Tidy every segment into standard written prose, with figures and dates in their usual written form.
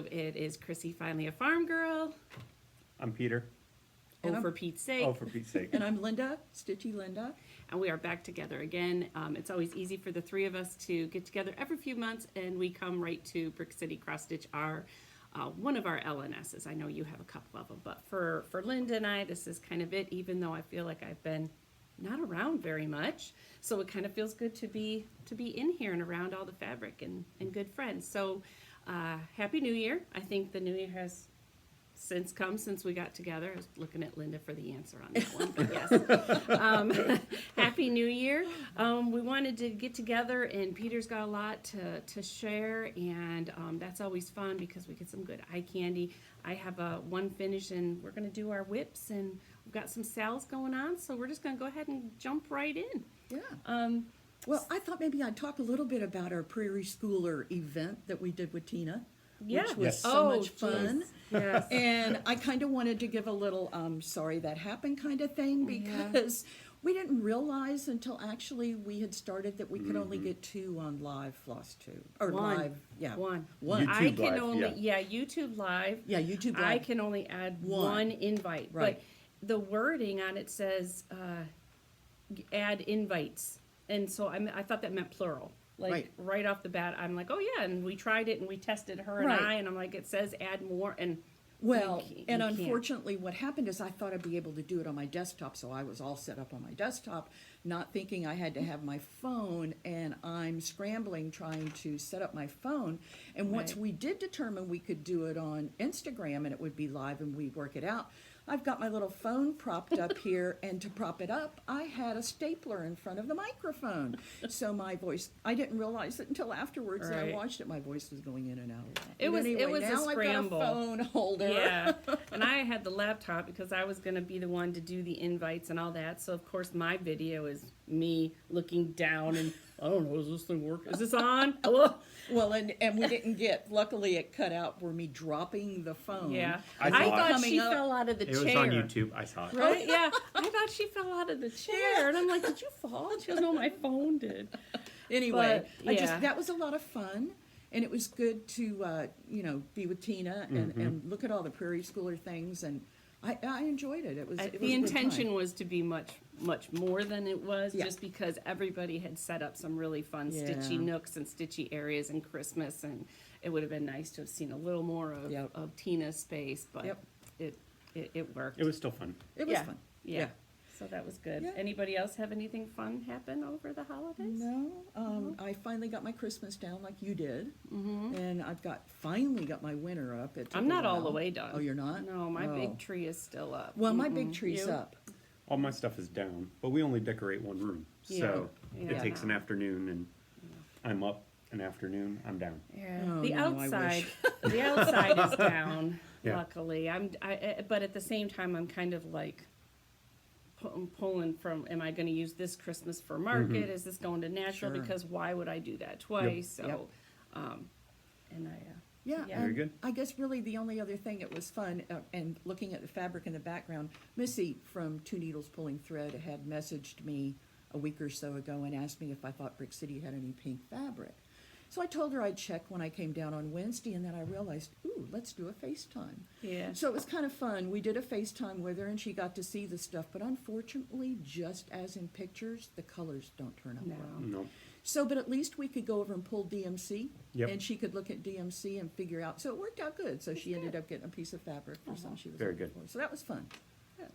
FlossTube. It is Chrissy, finally a farm girl. I'm Peter. Oh, for Pete's sake. Oh, for Pete's sake. And I'm Linda, Stitchy Linda. And we are back together again. It's always easy for the three of us to get together every few months, and we come right to Brick City Cross Stitch, our one of our LNSs. I know you have a couple of them, but for Linda and I, this is kind of it, even though I feel like I've been not around very much. So it kind of feels good to be in here and around all the fabric and good friends. So Happy New Year. I think the New Year has since we got together. I was looking at Linda for the answer on that one, but yes. Happy New Year. We wanted to get together, and Peter's got a lot to share, and that's always fun because we get some good eye candy. I have one finish, and we're going to do our whips, and we've got some sales going on, so we're just going to go ahead and jump right in. Yeah. Well, I thought maybe I'd talk a little bit about our Prairie Schooler event that we did with Tina. Yeah. Which was Yes. so much fun. Yes. And I kind of wanted to give a little sorry that happened kind of thing, because we didn't realize until actually we had started that we could only get two on live FlossTube. Or One. live, yeah. One. YouTube I can Live, only, yeah. YouTube Live. Yeah, YouTube Live. I can only add one invite. Right. But the wording on it says add invites. And so I thought that meant plural. Like right off the bat, I'm like, oh yeah, and we tried it and we tested her and I, and I'm like, it says add more, and Well, you and can't. unfortunately what happened is I thought I'd be able to do it on my desktop, so I was all set up on my desktop, not thinking I had to have my phone, and I'm scrambling trying to set up my phone. And once Right. we did determine we could do it on Instagram and it would be live and we'd work it out, I've got my little phone propped up here, and to prop it up, I had a stapler in front of the microphone. So my voice, I didn't realize it until afterwards that I Right. watched it. My voice was going in and out. It But was- it anyway, was a now scramble. I've got a phone holder. Yeah, and I had the laptop because I was going to be the one to do the invites and all that. So of course my video is me looking down and I don't know, does this thing work? Is this on? Hello? Well, and we didn't get, luckily it cut out for me dropping the phone. Yeah, I I saw it. thought Coming she up. fell out of the It chair. was on YouTube. I saw it. Right? Yeah, I thought she fell out of the chair, and I'm like, did you fall? She goes, no, my phone did. Anyway, But, yeah. that was a lot of fun, and it was good to, be with Tina and look at all the Prairie Schooler things, and I enjoyed it. It was, it was The a good intention time. was to be much more than it was, Yeah. just because everybody had set up some really fun stitchy Yeah. nooks and stitchy areas in Christmas, and it would have been nice to have seen a little more of, Yep. of Tina's space, but Yep. it worked. It was still fun. It was Yeah. fun. Yeah. So that was good. Yeah. Anybody else have anything fun happen over the holidays? No, I finally got my Christmas down like you did, and I've finally got my winter up. It took I'm a not all the while. way done. Oh, you're not? No, my Oh. big tree is still up. Well, my big tree's You? up. All my stuff is down, but we only decorate one room. So Yeah. it takes an Yeah. afternoon, and I'm up an afternoon, I'm down. Yeah. Oh, The no, I outside, wish. the outside is down. Yeah. Luckily, but at the same time, I'm kind of like pulling from. Am I going to use this Christmas for market? Is this going to natural? Sure. Because why would I do that twice? So, Yep. and I. Yeah, Yeah. Very and good. I guess really the only other thing that was fun, and looking at the fabric in the background, Missy from Two Needles Pulling Thread had messaged me a week or so ago and asked me if I thought Brick City had any pink fabric. So I told her I'd check when I came down on Wednesday, and then I realized, ooh, let's do a FaceTime. Yeah. So it was kind of fun. We did a FaceTime with her, and she got to see the stuff, but unfortunately, just as in pictures, the colors don't turn out No. well. No. So, but at least we could go over and pull DMC, Yep. and she could look at DMC and figure out. So it worked out good. So she ended up getting a piece of fabric for something she was Very looking good. for. So that was fun. Yeah.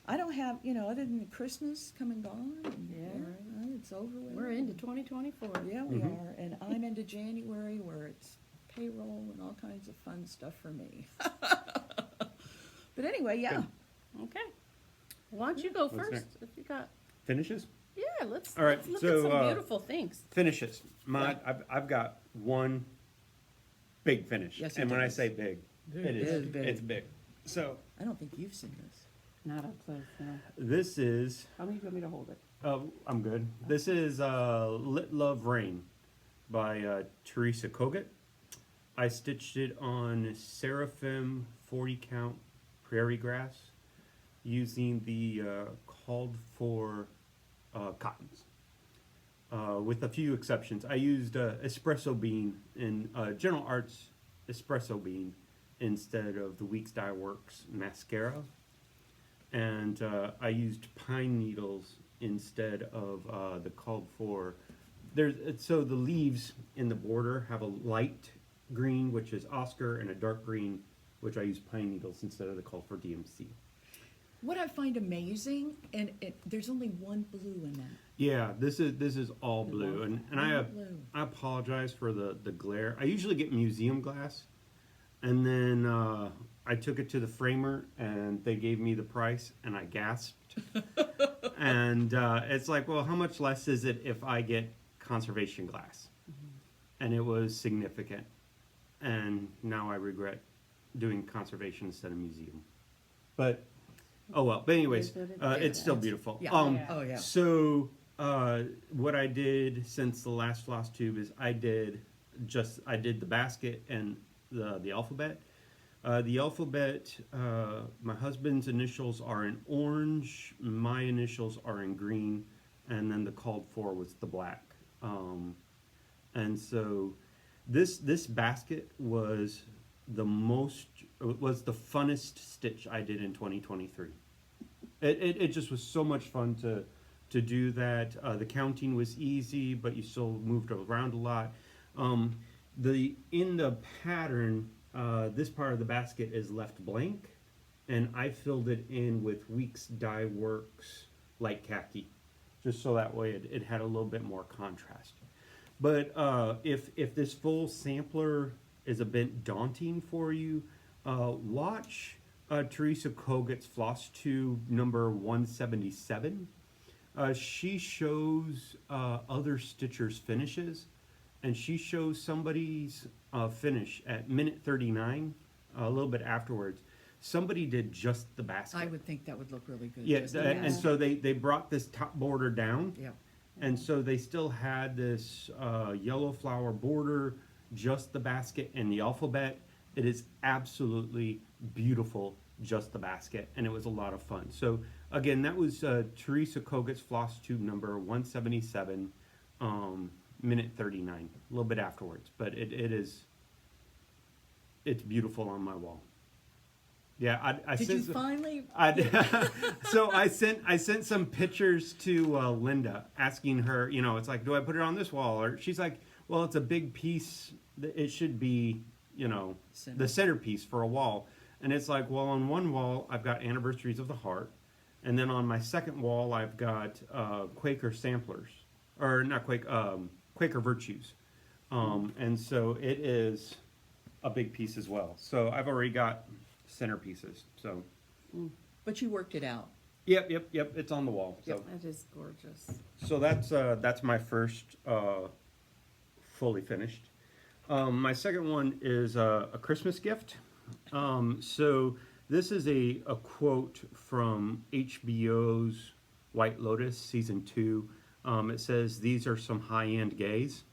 I don't have, other than Christmas come and gone. And, Yeah. it's over with. We're into 2024. Yeah, we are. And I'm into January, where it's payroll and all kinds of fun stuff for me. But anyway, yeah. Good. Okay. Why don't you go What's first? next? If you got. Finishes? Yeah, let's. All right, Let's look so, at some beautiful things. Finishes. Right. I've got one big finish. Yes, it and when I does. say big, it is is. big. It's big. So I don't think you've seen this. Not up close. No. this is, How many do you want me to hold it? I'm good. This is Lit Love Rain by Teresa Kogut. I stitched it on Seraphim 40 count prairie grass using the called for cottons. With a few exceptions. I used espresso bean in General Arts espresso bean instead of the Weeks Dye Works mascara. And I used pine needles instead of the called for. So the leaves in the border have a light green, which is Oscar, and a dark green, which I use pine needles instead of the called for DMC. What I find amazing, and there's only one blue in that. Yeah, this is all blue, and All blue. I apologize for the glare. I usually get museum glass, and then I took it to the framer, and they gave me the price, and I gasped. And it's like, well, how much less is it if I get conservation glass? And it was significant, and now I regret doing conservation instead of museum. But oh well. But anyways, It is what it it's still beautiful. Yeah. Yeah. Oh, yeah. So what I did since the last FlossTube is I did the basket and the alphabet. The alphabet, my husband's initials are in orange, my initials are in green, and then the called for was the black. And so this basket was the funnest stitch I did in 2023. It just was so much fun to do that. The counting was easy, but you still moved around a lot. In the pattern, this part of the basket is left blank, and I filled it in with Weeks Dye Works light khaki, just so that way it had a little bit more contrast. But if this full sampler is a bit daunting for you, watch Teresa Kogut's FlossTube number 177. She shows other stitchers' finishes, and she shows somebody's finish at minute 39, a little bit afterwards. Somebody did just the basket. I would think that would look really good. Yeah, just and so they brought this top border down. yeah. And so they still had this yellow flower border, just the basket and the alphabet. It is absolutely beautiful, just the basket, and it was a lot of fun. So again, that was Teresa Kogut's FlossTube number 177, minute 39, a little bit afterwards. But it's beautiful on my wall. Yeah, Did you finally? So I sent some pictures to Linda, asking her, it's like, do I put it on this wall? Or she's like, well, it's a big piece. It should be, the centerpiece for a wall. And it's like, well, on one wall, I've got Anniversaries of the Heart. And then on my second wall, I've got Quaker Samplers. Or not Quaker Virtues. And so it is a big piece as well. So I've already got centerpieces. So, But you worked it out. Yep. It's on the wall. So, That is gorgeous. so that's my first fully finished. My second one is a Christmas gift. So this is a quote from HBO's White Lotus season 2. It says, "These are some high-end gays."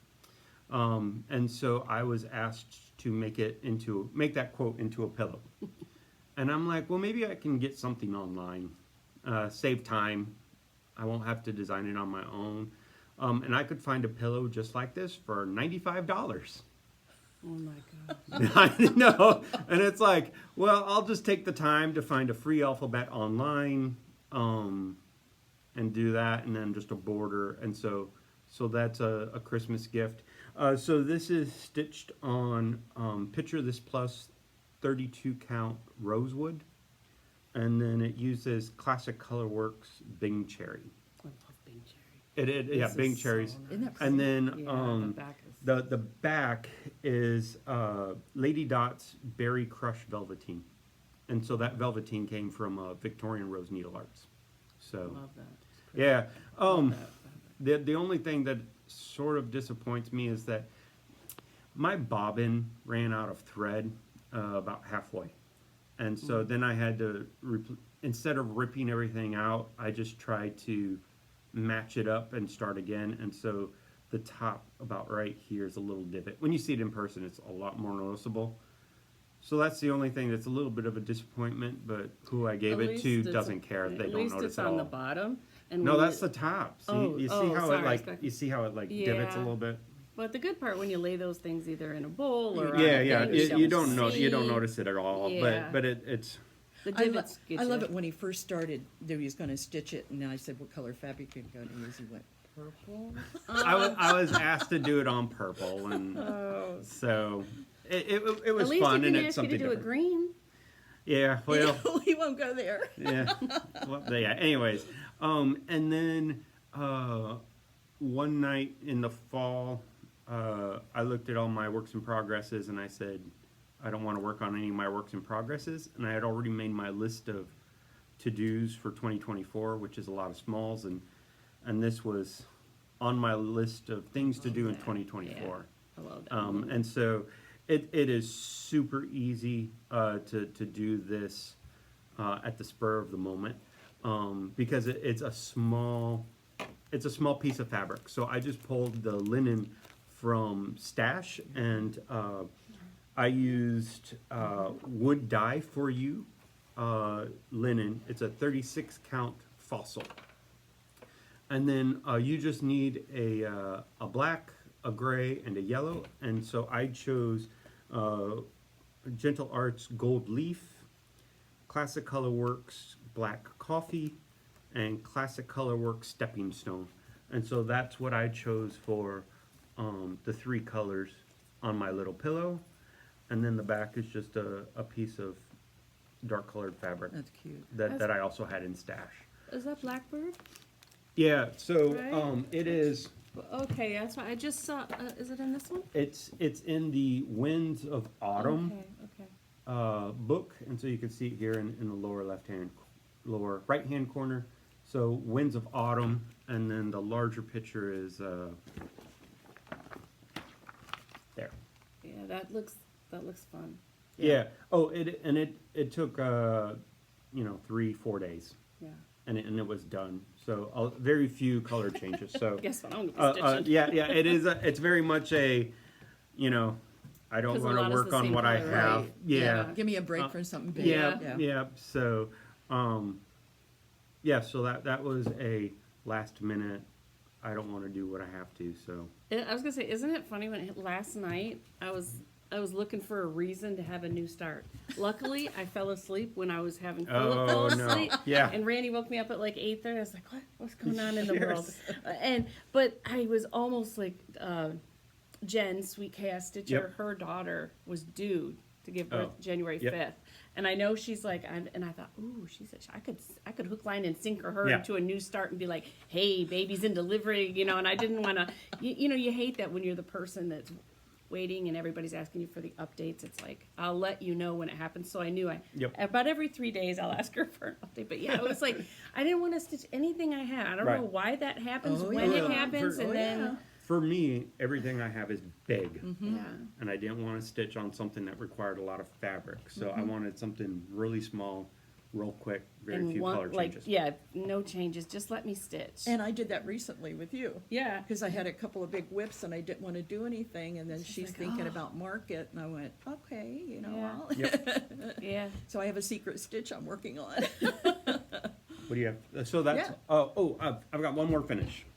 And so I was asked to make that quote into a pillow. And I'm like, well, maybe I can get something online, save time. I won't have to design it on my own. And I could find a pillow just like this for $95. Oh my God. I know. And it's like, well, I'll just take the time to find a free alphabet online, and do that, and then just a border. And so that's a Christmas gift. So this is stitched on Picture This Plus 32 count rosewood, and then it uses Classic Colorworks Bing Cherry. I love Bing Cherry. This Bing is cherries. so nice. Isn't that And pretty? then Yeah, the back is. the back is Lady Dot's Berry Crush Velveteen, and so that velveteen came from Victorian Rose Needle Arts. So Love that. yeah, Love that fabric. the only thing that sort of disappoints me is that my bobbin ran out of thread about halfway, and so then I had to instead of ripping everything out, I just tried to match it up and start again. And so the top about right here is a little divot. When you see it in person, it's a lot more noticeable. So that's the only thing that's a little bit of a disappointment, but who I gave At it least to it's doesn't care. They At don't least notice it's at on the all. bottom. And No, when that's the top. See, Oh, you see oh, how sorry, it I like expect- you see how it like divots a Yeah. little bit. But the good part when you lay those things either in a bowl or Yeah, on a yeah. thing, You don't know. see. You don't notice it at all. Yeah. But it's. The I, lo- divots get I love you. it when he first started, that he was going to stitch it, and I said, what color fabric are you going to use? He went, purple? I was asked to do it on purple, and so it was At least fun, he and can it's ask you to something do it different. green. Yeah. Well. he won't go there. Yeah. Well, yeah. Anyways, and then one night in the fall, I looked at all my works in progresses, and I said, I don't want to work on any of my works in progresses, and I had already made my list of to-dos for 2024, which is a lot of smalls, and this was on my list of things to do in 2024. I love that. And so it is super easy to do this at the spur of the moment because it's a small piece of fabric. So I just pulled the linen from Stash, and I used Wood Dye For You linen. It's a 36 count fossil. And then you just need a black, a gray, and a yellow. And so I chose Gentle Arts Gold Leaf, Classic Color Works Black Coffee, and Classic Color Works Stepping Stone. And so that's what I chose for the three colors on my little pillow. And then the back is just a piece of dark colored fabric That's cute. that I also had in Stash. Is that Blackbird? Yeah, so Right. it is. Okay, that's why I just saw. Is it in this one? It's in the Winds of Autumn Okay. book, and so you can see it here in the lower right hand corner. So Winds of Autumn, and then the larger picture is there. Yeah, that looks fun. Yeah. Oh, it took 3-4 days, Yeah. and it was done. So very few color changes. So Guess what I'm gonna be stitching. yeah, it is. It's very much a, I don't 'Cause a want to lot is work the on same what I color, have. right? Yeah. Give me a break from something big. Yeah. So, so that was a last minute. I don't want to do what I have to. So. I was gonna say, isn't it funny when last night I was looking for a reason to have a new start. Luckily, I fell asleep when I was having Philip Oh, fall no. asleep. Yeah. And Randy woke me up at like 8:30. I was like, what's going on in the Yes. world? But I was almost like Jen, Sweet Chaos Stitcher. Yep. Her daughter was due to give birth Oh, January yep. 5th. And I know she's like, and I thought, ooh, she said I could hook, line, and sinker her Yeah. into a new start and be like, hey, baby's in delivery, and I didn't want to, you hate that when you're the person that's waiting and everybody's asking you for the updates. It's like, I'll let you know when it happens. So I knew Yep. about every 3 days I'll ask her for an update. But yeah, it was like, I didn't want to stitch anything I had. I don't Right. know why that happens, Oh, when yeah. it happens, For- and then, For me, everything I have is big, yeah. and I didn't want to stitch on something that required a lot of fabric. So I wanted something really small, real quick, very And few color changes. no changes. Just let me stitch. And I did that recently with you. yeah. Because I had a couple of big whips and I didn't want to do anything. And then she's like, thinking "Oh." about market. And I went, okay, Yeah. I'll. Yeah. So I have a secret stitch I'm working on. What do you have? So that's, Yeah. I've got one more finish.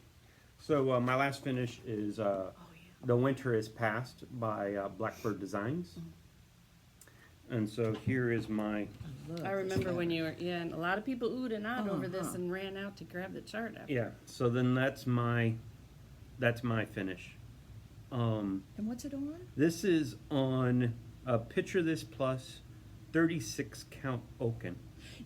So my last finish is The Winter is Past by Blackbird Designs. And so here is my, I remember when you were, and a lot of people oohed and ahhed over this Uh-huh. and ran out to grab the chart after. yeah, so then that's my finish. And what's it on? This is on Picture This Plus 36 count Oaken.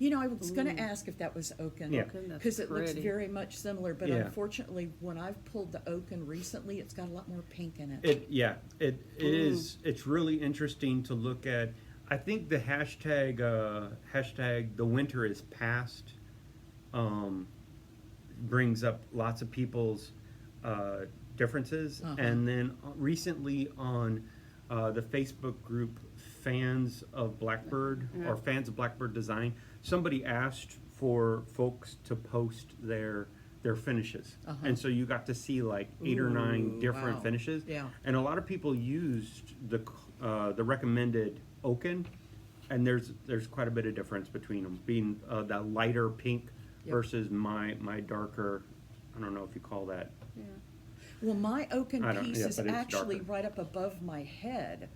I was going to ask if that was oaken. Yeah. Oaken, that's Because it looks pretty. very much similar. But Yeah. unfortunately, when I've pulled the oaken recently, it's got a lot more pink in it. It is, it's really interesting to look at. I think the hashtag The Winter is Past brings up lots of people's differences. Uh-huh. And then recently on the Facebook group Fans of Blackbird Yeah. or Fans of Blackbird Design, somebody asked for folks to post their finishes. Uh-huh. And so you got to see like 8 or 9 Ooh, different wow. finishes. Yeah. And a lot of people used the recommended Oaken, and there's quite a bit of difference between them, being that lighter pink Yep. versus my darker, I don't know if you call that. Yeah. Well, my oaken I don't- piece yeah, is but it's actually darker. right up above my head.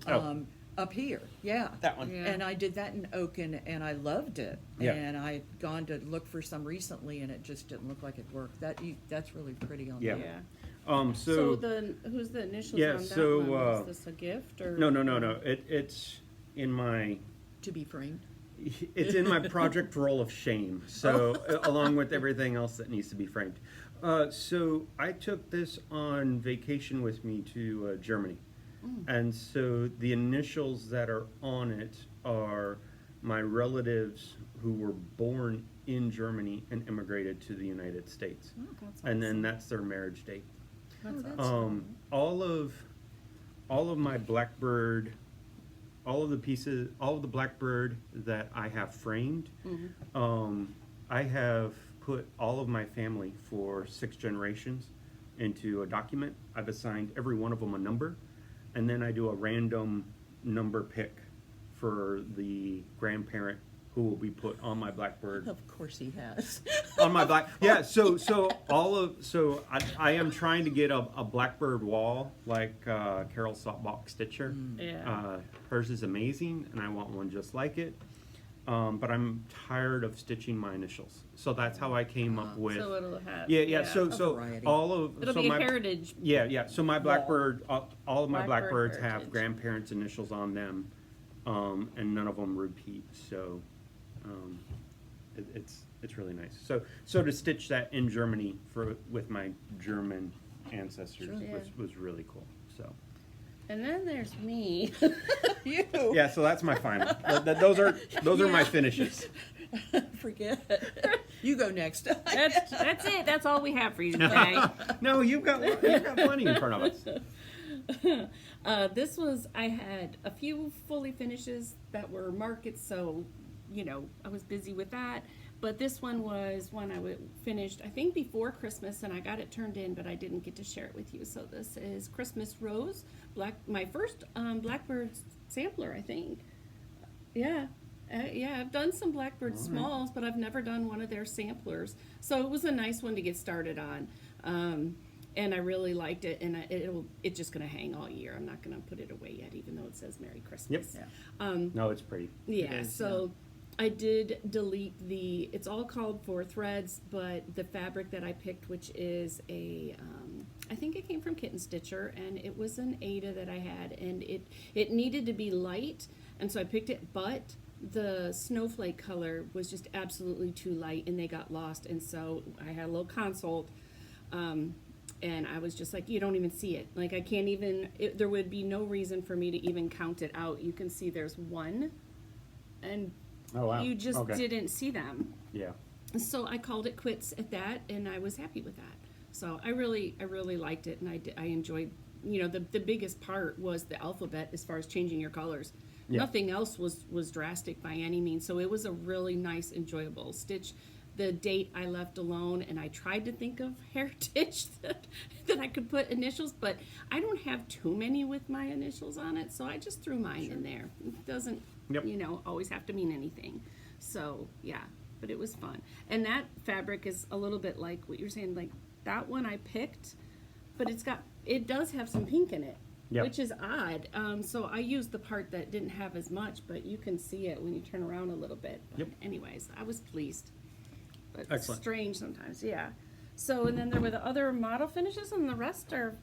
Oh. Up here, yeah. That one. Yeah. And I did that in oaken, and I loved it. Yeah. And I had gone to look for some recently, and it just didn't look like it worked. That's really pretty on Yeah. there. Yeah. So Who's the initials Yeah, on that so, one? Was this a gift or? no. It's in my To be framed. it's in my project roll of shame. So along with everything else that needs to be framed. So I took this on vacation with me to Germany, and so the initials that are on it are my relatives who were born in Germany and immigrated to the United States, Oh, that's and then awesome. that's their marriage date. That's that's awesome. All of my blackbird, all of the blackbird that I have framed, I have put all of my family for 6 generations into a document. I've assigned every one of them a number, and then I do a random number pick for the grandparent who will be put on my blackbird. Of course he has. On my black, yeah. So I am trying to get a blackbird wall like Carol Sweetwater Stitcher. Yeah. Hers is amazing, and I want one just like it. But I'm tired of stitching my initials, so that's how I came up with. So it'll have. Yeah. So variety. all of It'll so be my a heritage. yeah. So my blackbird, all of my Blackbird blackbirds have heritage. grandparents' initials on them, and none of them repeat. So it's really nice. So to stitch that in Germany with my German ancestors Sure. Yeah. was really cool. So And then there's me. You yeah, so that's my final. Those are my finishes. forget. You go next. That's it. That's all we have for you today. No, you've got plenty in front of us. I had a few fully finishes that were markets, so, I was busy with that. But this one was one I finished, I think, before Christmas, and I got it turned in, but I didn't get to share it with you. So this is Christmas Rose, my first Blackbird sampler, I think. Yeah. I've done some Blackbird smalls, but I've never done one of their samplers. So it was a nice one to get started on. And I really liked it, and it's just going to hang all year. I'm not going to put it away yet, even though it says Merry Christmas. Yep. Yeah. No, it's pretty. Yeah, is, so I did delete it's all called for threads, but the fabric that I picked, which is I think it came from Kitten Stitcher, and it was an Ada that I had, and it needed to be light, and so I picked it, but the snowflake color was just absolutely too light, and they got lost, and so I had a little consult, and I was just like, you don't even see it. Like, I can't even, there would be no reason for me to even count it out. You can see there's one, and Oh wow. you just Okay. didn't see them. Yeah. So I called it quits at that, and I was happy with that. So I really liked it, and I enjoyed, the biggest part was the alphabet as far as changing your colors. Yeah. Nothing else was drastic by any means. So it was a really nice, enjoyable stitch. The date I left alone, and I tried to think of heritage that I could put initials, but I don't have too many with my initials on it, so I just threw mine in there. It doesn't, Yep. always have to mean anything. So yeah, but it was fun. And that fabric is a little bit like what you're saying, like that one I picked, but it does have some pink in it. Yep. Which is odd. So I used the part that didn't have as much, but you can see it when you turn around a little bit. But Yep. anyways, I was pleased. But it's Excellent. strange sometimes, yeah. So, and then there were the other model finishes, and the rest are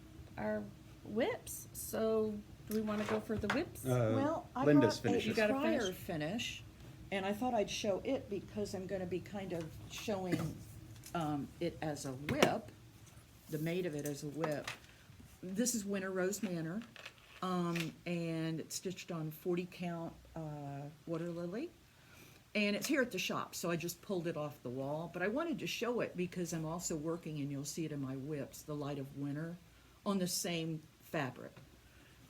whips. So, do we want to go for the whips? Well, I Linda's brought finishes. a You got a prior finish? finish, and I thought I'd show it because I'm going to be kind of showing it as a whip, the mate of it as a whip. This is Winter Rose Manor, and it's stitched on 40 count water lily. And it's here at the shop, so I just pulled it off the wall. But I wanted to show it because I'm also working, and you'll see it in my whips, the Light of Winter, on the same fabric.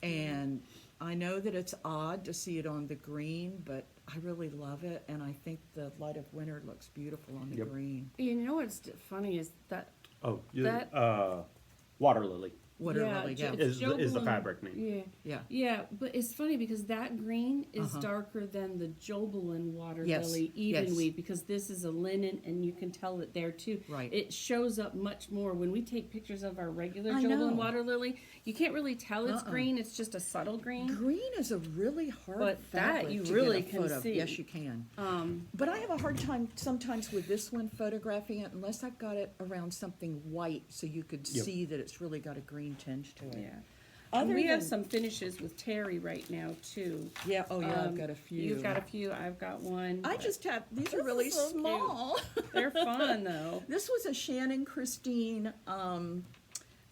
And I know that it's odd to see it on the green, but I really love it, and I think the Light of Winter looks beautiful on the Yep. green. You know what's funny is that Oh, That- water lily. What are Yeah, really, j- yeah, it's Is the Jobelan. fabric name. Yeah. yeah. Yeah, but it's funny because that green is Uh-huh. darker than the Jobelan water Yes, lily yes. even weave because this is a linen and you can tell it there too. Right. It shows up much more when we take pictures of our regular I Jobelan know. water lily. You can't really tell it's Uh-uh. green. It's just a subtle green. Green is a really hard But that fabric you to really get a can photo. see. Yes, you can. Um, But I have a hard time sometimes with this one photographing it unless I've got it around something white so you could Yep. see that it's really got a green tinge to it. yeah. Other And we have than- some finishes with Terry right now too. Yeah, oh yeah, I've Um, got a few. You've got a few. I've got one. I just have, these are This really is so cute. small. They're fun though. This was a Shannon Christine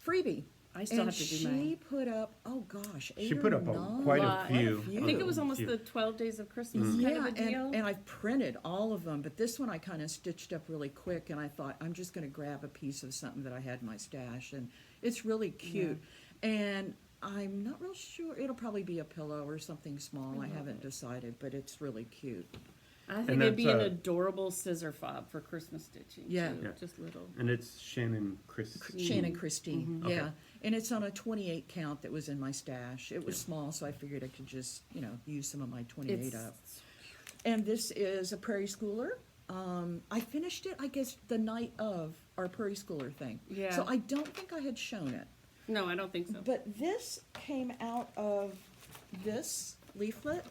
freebie. I still And have to do she mine. put up, oh gosh, 8 She or put up 9. quite a Lot. few. I I think it was Few. almost the 12 days of Christmas Mm-hmm. kind Yeah, of a deal. and I printed all of them, but this one I kind of stitched up really quick, and I thought I'm just going to grab a piece of something that I had in my stash, and it's really cute. And I'm not real sure, it'll probably be a pillow or something small. I haven't decided, but it's really cute. I think And it'd be that's, an uh, adorable scissor fob for Christmas stitching. Yeah. too, Yeah. just little. And it's Shannon Chris. Shannon Christine, Okay. yeah. And it's on a 28 count that was in my stash. It was small, so I figured I could just, use some of my 28 It's up. And this is a Prairie Schooler. I finished it, I guess, the night of our Prairie Schooler thing. Yeah. So I don't think I had shown it. no, I don't think so. But this came out of this leaflet,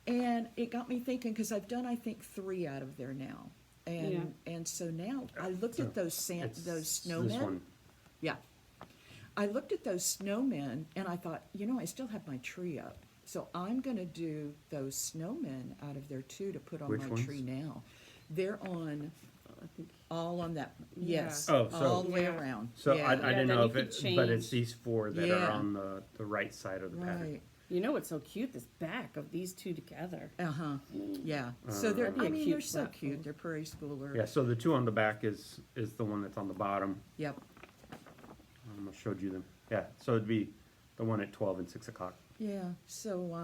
and it got me thinking, because I've done, I think, 3 out of there now. And so now, I looked at those It's those this snowmen. one. Yeah. I looked at those snowmen, and I thought, I still have my tree up. So I'm gonna do those snowmen out of there too, to put on Which my ones? tree now. They're on, I think all on that, Yeah. yes, Oh, so- all the way Yeah. around. So Yeah. I Yeah, didn't then know you if could it, but it's change. these 4 that Yeah. are on the right side of the pattern. Right. you know what's so cute? This back of these two together. Uh-huh, yeah. So they're, That'd be a cute they're so platform. cute. They're Prairie Schooler. Yeah, so the 2 on the back is the one that's on the bottom. Yep. I showed you them. Yeah, so it'd be the one at 12 and 6 o'clock. Yeah, so,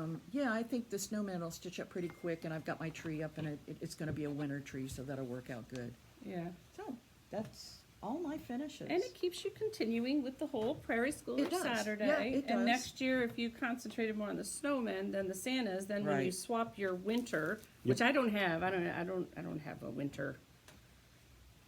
I think the snowman will stitch up pretty quick, and I've got my tree up, and it's gonna be a winter tree, so that'll work out good. Yeah. So, that's all my finishes. And it keeps you continuing with the whole Prairie Schooler It does. Saturday. Yeah, it And does. next year, if you concentrated more on the snowmen than the Santas, then when you Right. swap your winter, which I don't have, I don't have a winter.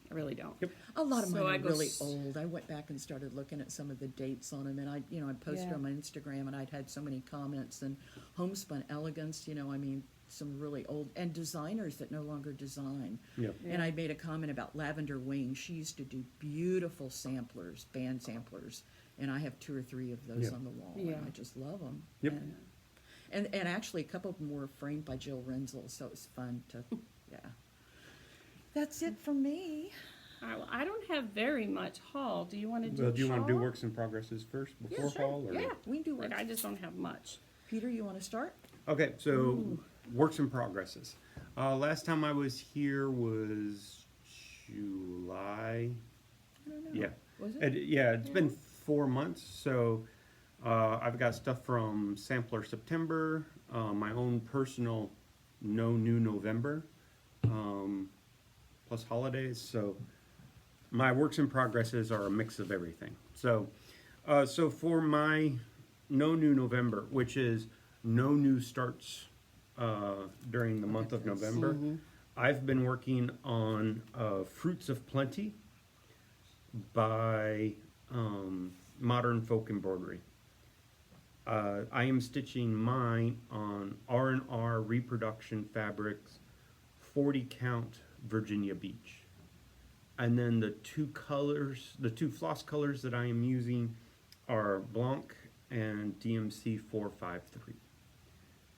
I really don't. Yep. A lot of So mine I are go really s- old. I went back and started looking at some of the dates on them, and I posted Yeah. on my Instagram, and I'd had so many comments, and Homespun Elegance, some really old, and designers that no longer design. Yep. And Yeah. I made a comment about Lavender Wing. She used to do beautiful samplers, band samplers, and I have 2 or 3 of those Yep. on the wall, Yeah. and I just love them. Yep. And actually, a couple of them were framed by Jill Renzel, so it was fun to, yeah. That's it for me. All right, well, I don't have very much haul. Do you want to do Well, do you want to do haul? works in progresses first before Yeah, sure. haul? Or? Yeah, we can do Like, work. I just don't have much. Peter, you want to start? Okay, so works in progresses. Last time I was here was July. I don't know. Yeah. Was it? Yeah, it's been 4 months, so I've got stuff from Sampler September, my own personal No New November, plus holidays. So my works in progresses are a mix of everything. So, so for my No New November, which is no new starts during the month of November, I've been working on Fruits of Plenty by Modern Folk Embroidery. I am stitching mine on R&R Reproduction Fabrics 40 count Virginia Beach. And then the 2 colors, the 2 floss colors that I am using are Blanc and DMC 453.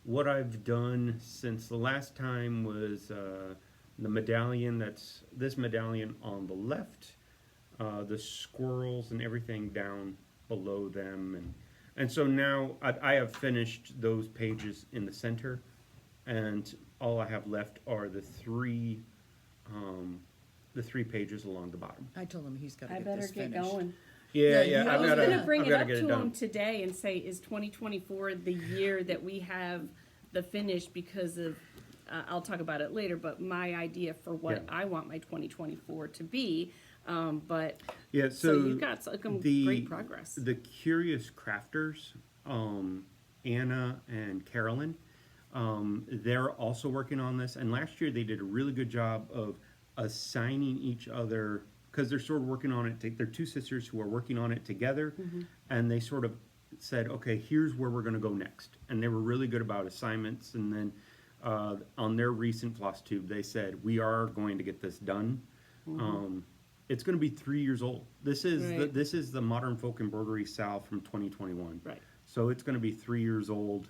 What I've done since the last time was the medallion, that's this medallion on the left, the squirrels and everything down below them, and so now I have finished those pages in the center, and all I have left are the 3 pages along the bottom. I told him he's got to I get better this get finished. going. Yeah, Yeah, yeah, I I've was got going to bring it up get to it done. him today and say, is 2024 the year that we have the finish because of I'll talk about it later, but my idea for what Yeah. I want my 2024 to be. But Yeah, so you've got some great progress. The Curious Crafters, Anna and Carolyn, they're also working on this. And last year they did a really good job of assigning each other, because they're sort of working on it. They're two sisters who are working on it together, and they sort of said, okay, here's where we're going to go next. And they were really good about assignments. And then on their recent FlossTube, they said, we are going to get this done. It's going to be 3 years old. This is Right. this is the Modern Folk Embroidery Sal from 2021. Right. So it's going to be 3 years old.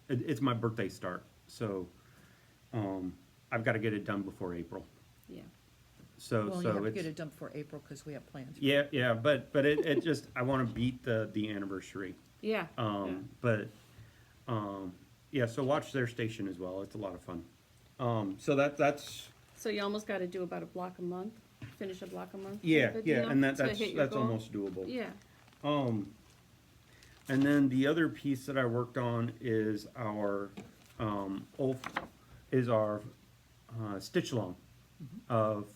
It's my birthday start, so I've got to get it done before April. Yeah. So Well, you so have to it's get it done before April because we have plans. yeah, but it just, I want to beat the anniversary. Yeah. But yeah, so watch their station as well. It's a lot of fun. So that's So you almost got to do about a block a month, finish a block a month. yeah, type of yeah, deal and to that's hit your goal? almost doable. Yeah. And then the other piece that I worked on is our stitch along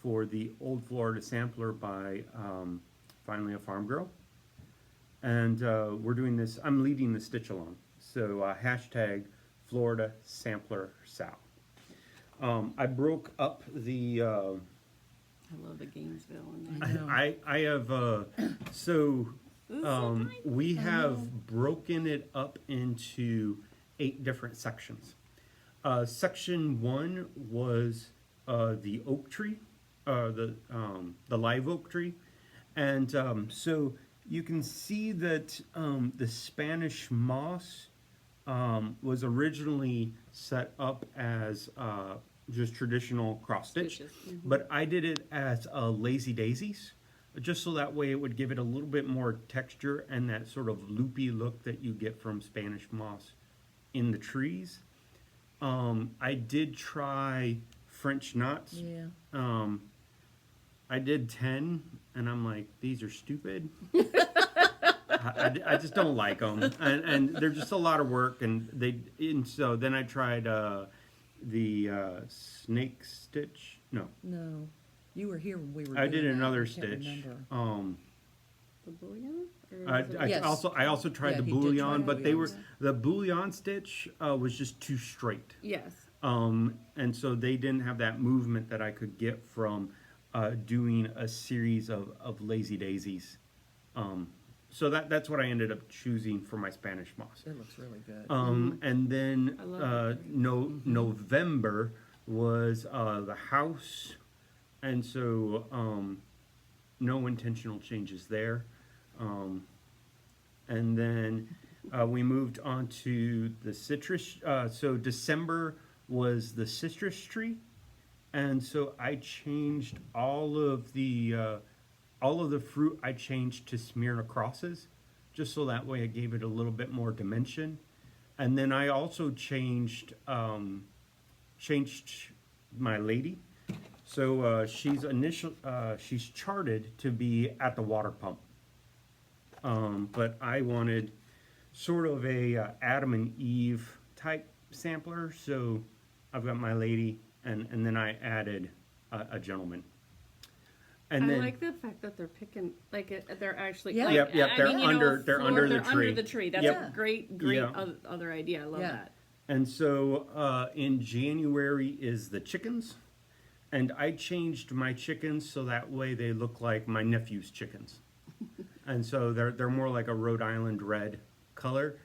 for the Old Florida Sampler by Finally a Farm Girl. And we're doing this, I'm leading the stitch along. So hashtag Florida Sampler Sal. I broke up the I love the Gainesville in there. I know. I have so we have broken it up into 8 different sections. Section 1 was the oak tree, the live oak tree, and so you can see that the Spanish moss was originally set up as just traditional cross stitch, Stitches. but I did it as lazy daisies, just so that way it would give it a little bit more texture and that sort of loopy look that you get from Spanish moss in the trees. I did try French knots. Yeah. I did 10, and I'm like, these are stupid. I just don't like them, and they're just a lot of work. And so then I tried the snake stitch. No, No, you were here when we were. I doing did that. another I can't stitch. remember. The bouillon? Or I, is it- I Yes. also tried Yeah, the he did try bouillon, but they were bouillons. the bouillon stitch was just too straight. Yes. And so they didn't have that movement that I could get from doing a series of lazy daisies. So that's what I ended up choosing for my Spanish moss. It looks really good. And then I love it. November was the house, and so no intentional changes there. And then we moved on to the citrus. So December was the citrus tree, and so I changed all of the fruit. I changed to Smyrna crosses, just so that way it gave it a little bit more dimension. And then I also changed my lady. So she's charted to be at the water pump. But I wanted sort of a Adam and Eve type sampler, so I've got my lady, and then I added a gentleman. And I then like the fact that they're picking, they're actually. Yeah. Like, Yep, I they're mean, under the they're tree. under the tree. That's Yep. a great Yeah. other idea. I love Yeah. that. And so in January is the chickens, and I changed my chickens so that way they look like my nephew's chickens. And so they're more like a Rhode Island red color,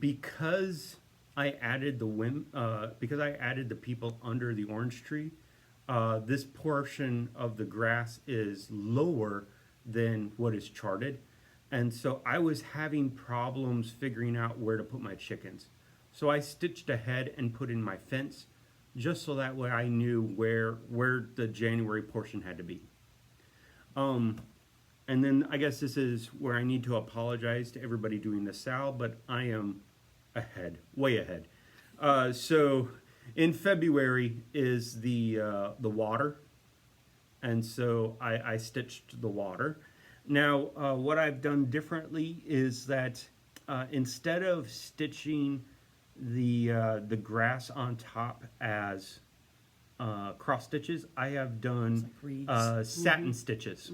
because I added the people under the orange tree. This portion of the grass is lower than what is charted, and so I was having problems figuring out where to put my chickens. So I stitched ahead and put in my fence, just so that way I knew where the January portion had to be. And then I guess this is where I need to apologize to everybody doing the Sal, but I am way ahead. So in February is the water, and so I stitched the water. Now what I've done differently is that instead of stitching the grass on top as cross stitches. I have It's done like reeds. satin stitches.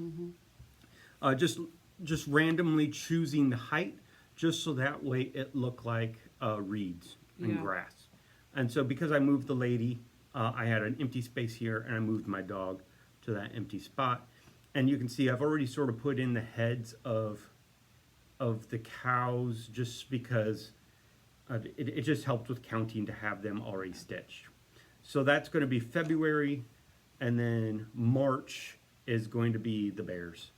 Just randomly choosing the height, just so that way it looked like reeds and Yeah. grass. And so because I moved the lady, I had an empty space here, and I moved my dog to that empty spot. And you can see I've already sort of put in the heads of the cows, just because it just helped with counting to have them already stitched. So that's going to be February, and then March is going to be the bears.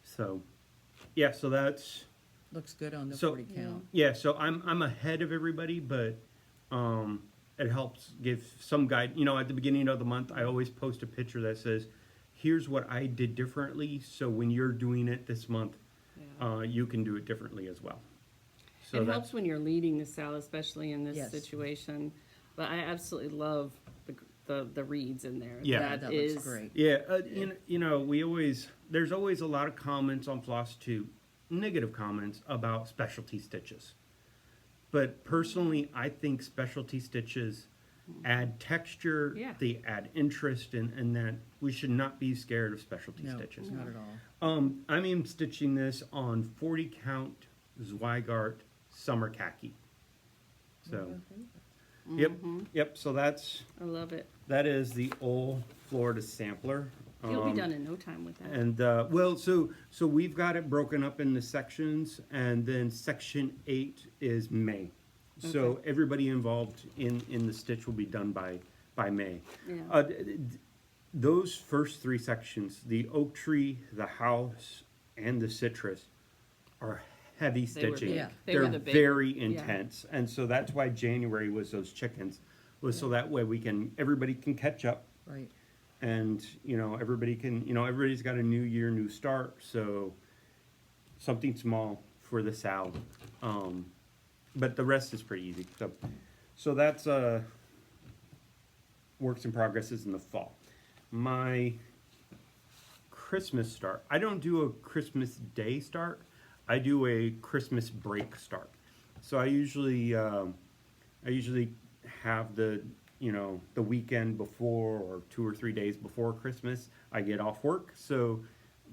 So, yeah, so that's, Looks good on the So- 40 count. yeah, so I'm ahead of everybody, but it helps give some guide. You know, at the beginning of the month, I always post a picture that says, here's what I did differently, so when you're doing it this month, Yeah. you can do it differently as well. So It that's, helps when you're leading the cell, especially in this Yes. situation. But I absolutely love the reeds in there. Yeah. That is looks great. yeah, you know, there's always a lot of comments on FlossTube, negative comments about specialty stitches. But personally, I think specialty stitches add texture, Yeah. they add interest, and that we should not be scared of specialty No, stitches. not at all. I'm even stitching this on 40 count Zweigart summer khaki. So, yep, so I love it. that is the old Florida sampler. You'll be done in no time with that. And well, so we've got it broken up into sections, and then section 8 is May. So Okay. everybody involved in the stitch will be done by May. Yeah. Those first 3 sections, the oak tree, the house, and the citrus, are heavy They were stitching. big. Yeah. They They're were the big. very intense, and so that's why January was those chickens, was so that way everybody can catch up. Right. And, everybody's got a new year, new start, so something small for the Sal. But the rest is pretty easy. So that's, works in progress is in the fall. My Christmas start, I don't do a Christmas Day start, I do a Christmas break start. So I usually have the weekend before, or 2 or 3 days before Christmas, I get off work. So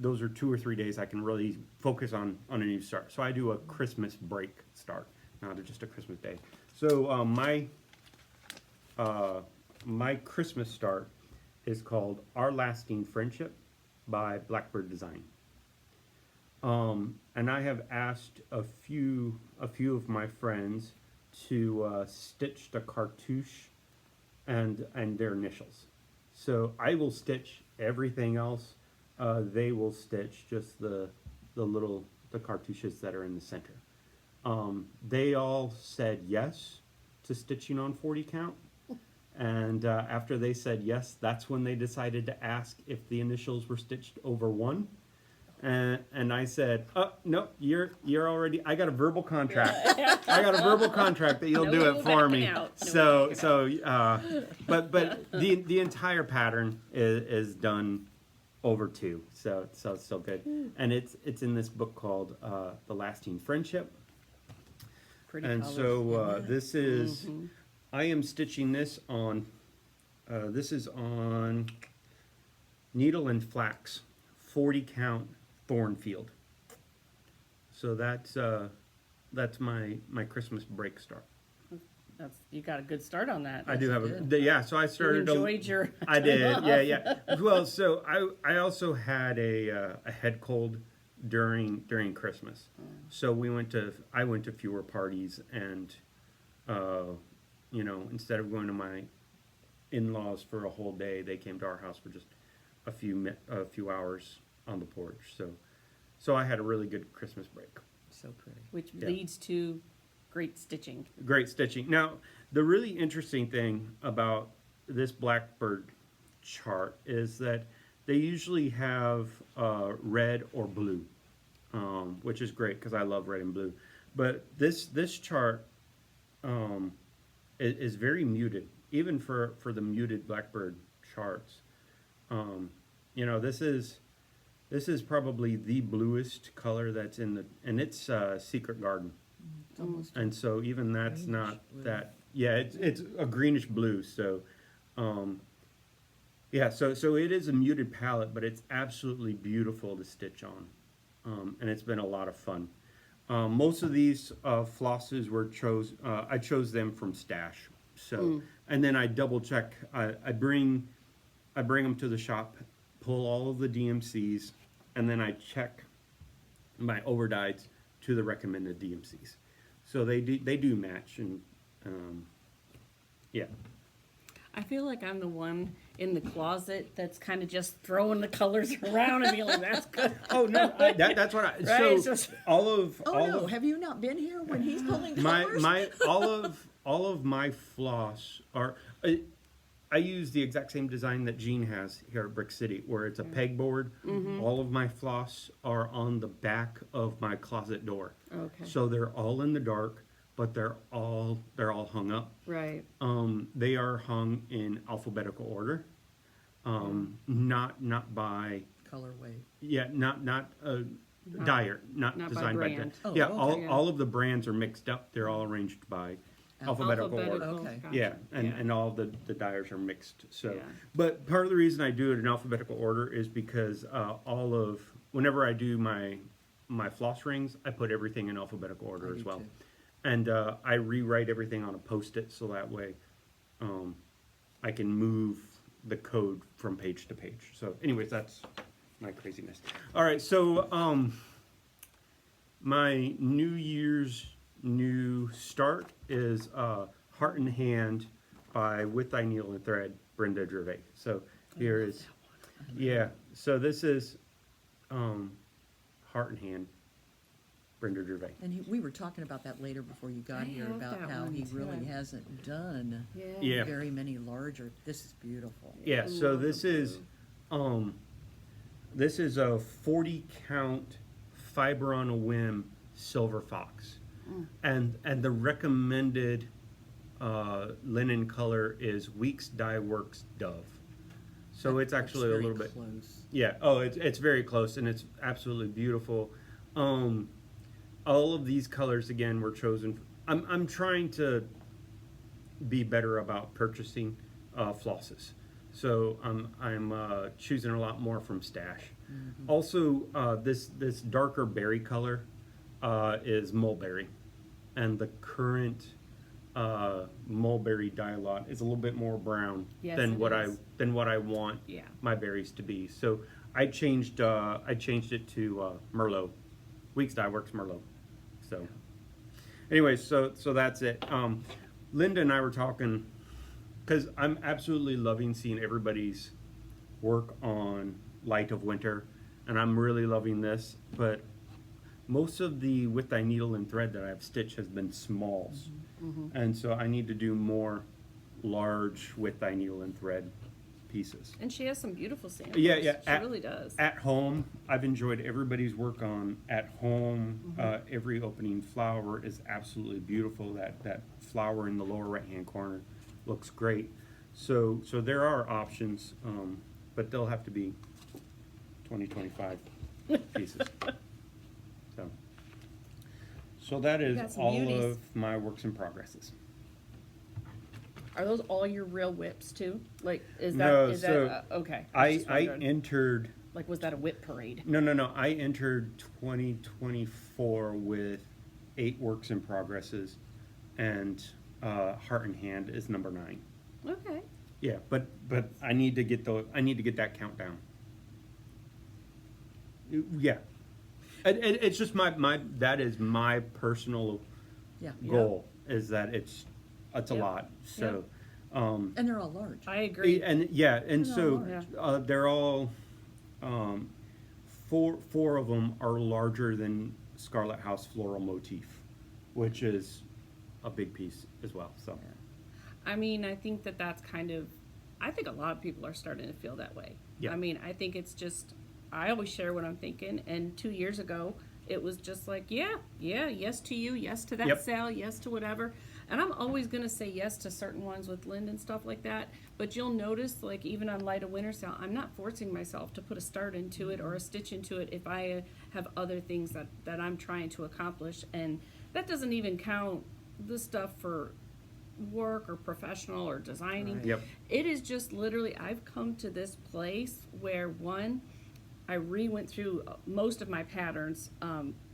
those are 2 or 3 days I can really focus on a new start. So I do a Christmas break start, not just a Christmas day. So my Christmas start is called Our Lasting Friendship by Blackbird Design. And I have asked a few of my friends to stitch the cartouche and their initials. So I will stitch everything else. They will stitch just the cartouches that are in the center. They all said yes to stitching on 40 count. And after they said yes, that's when they decided to ask if the initials were stitched over 1. And I said, "Oh no, you're already. I got a verbal contract. I got a verbal contract that you'll do No it for me." backing out. No But the entire pattern is done over 2, so it's still good. And it's in this book called The Lasting Friendship. Pretty And colors. so this is, I am stitching this on. This is on Needle and Flax, 40 count. Thornfield. So that's my Christmas break start. You got a good start on that. I do have good. yeah. So I You started. enjoyed your. I did. Yeah. Well, so I also had a head cold during Christmas. So I went to fewer parties, and instead of going to my in-laws for a whole day, they came to our house for just a few hours on the porch. So I had a really good Christmas break. So pretty. Which Yeah. leads to great stitching. Great stitching. Now, the really interesting thing about this Blackbird chart is that they usually have red or blue, which is great because I love red and blue. But this chart is very muted, even for the muted Blackbird charts. This is probably the bluest color that's in and it's Secret Garden. It's almost And so even that's Greenish not blue. that Yeah, it's a greenish blue. So, yeah. So it is a muted palette, but it's absolutely beautiful to stitch on, and it's been a lot of fun. Most of these flosses I chose them from Stash. So, and then I double check. I bring them to the shop, pull all of the DMCs, and then I check my overdyes to the recommended DMCs. So they do match, and yeah. I feel like I'm the one in the closet that's kind of just throwing the colors around and being like, that's good. Oh no, that's what I. Right, So so- Oh, have you not been here when he's pulling colors? all of my floss are. I use the exact same design that Jean has here at Brick City, where it's a pegboard. All of my floss are on the back of my closet door. Okay. So they're all in the dark, but they're all hung up. Right. They are hung in alphabetical order, not by Colorway. not dyer, not not by designed by brand. Oh, yeah. okay. All of the brands are mixed up. They're all arranged by alphabetical order. Okay. Gotcha. Yeah, and, Yeah. and all the dyers are mixed. So, Yeah. but part of the reason I do it in alphabetical order is because whenever I do my floss rings, I put everything in alphabetical order I as do well, too. and I rewrite everything on a Post-it so that way I can move the code from page to page. So, anyways, that's my craziness. All right, so my New Year's new start is Heart and Hand by With Thy Needle and Thread, Brenda Gervais. So here is, yeah, so this is Heart and Hand, Brenda Gervais. And we were talking about that later before you got I here, have about that how one he too. really hasn't done Yeah. very many larger. This is beautiful. Yeah, I so love this the is this is a 40 count fiber on a whim silver fox. And the recommended linen color is Weeks Dye Works Dove. So it's That's actually a very little bit close. yeah. Oh, it's very close and it's absolutely beautiful. All of these colors again were chosen. I'm trying to be better about purchasing flosses. So I'm choosing a lot more from Stash. Also, this darker berry color is mulberry, and the current mulberry dye lot is a little bit more brown Yes, than it what is. I want Yeah. my berries to be. So I changed it to Merlot. Weeks Dye Works Merlot. So, anyways, so that's it. Linda and I were talking because I'm absolutely loving seeing everybody's work on Light of Winter, and I'm really loving this. But most of the With Thy Needle and Thread that I've stitched has been smalls, and so I need to do more large With Thy Needle and Thread pieces. And she has some beautiful samples. Yeah. She really does. At home, I've enjoyed everybody's work on at home. Every opening flower is absolutely beautiful. That flower in the lower right hand corner looks great. So there are options, but they'll have to be 2025 pieces. So that is got some all beauties. of my works in progresses. Are those all your real whips too? Like, No, is so that okay? I just wondering. entered. Like, was that a whip parade? No. I entered 2024 with 8 works in progresses, and Heart and Hand is number 9. Okay. Yeah, but I need to get that count down. Yeah, it's just that is my personal Yeah. goal is that it's a Yeah. lot. So, And they're all large. I agree. and yeah, and They're so all they're all four of them are larger than Scarlet House floral motif, which is a big piece as well. So I mean, I think that's kind of, I think a lot of people are starting to feel that way. Yeah. I mean, I think it's just, I always share what I'm thinking. And 2 years ago, it was just like, yes to you, yes to that Yep. sale, yes to whatever. And I'm always going to say yes to certain ones with Lind and stuff like that. But you'll notice, like, even on Light of Winter sale, I'm not forcing myself to put a start into it or a stitch into it if I have other things that I'm trying to accomplish. And that doesn't even count the stuff for work or professional or designing. Right. Yep. It is just literally, I've come to this place where one, I went through most of my patterns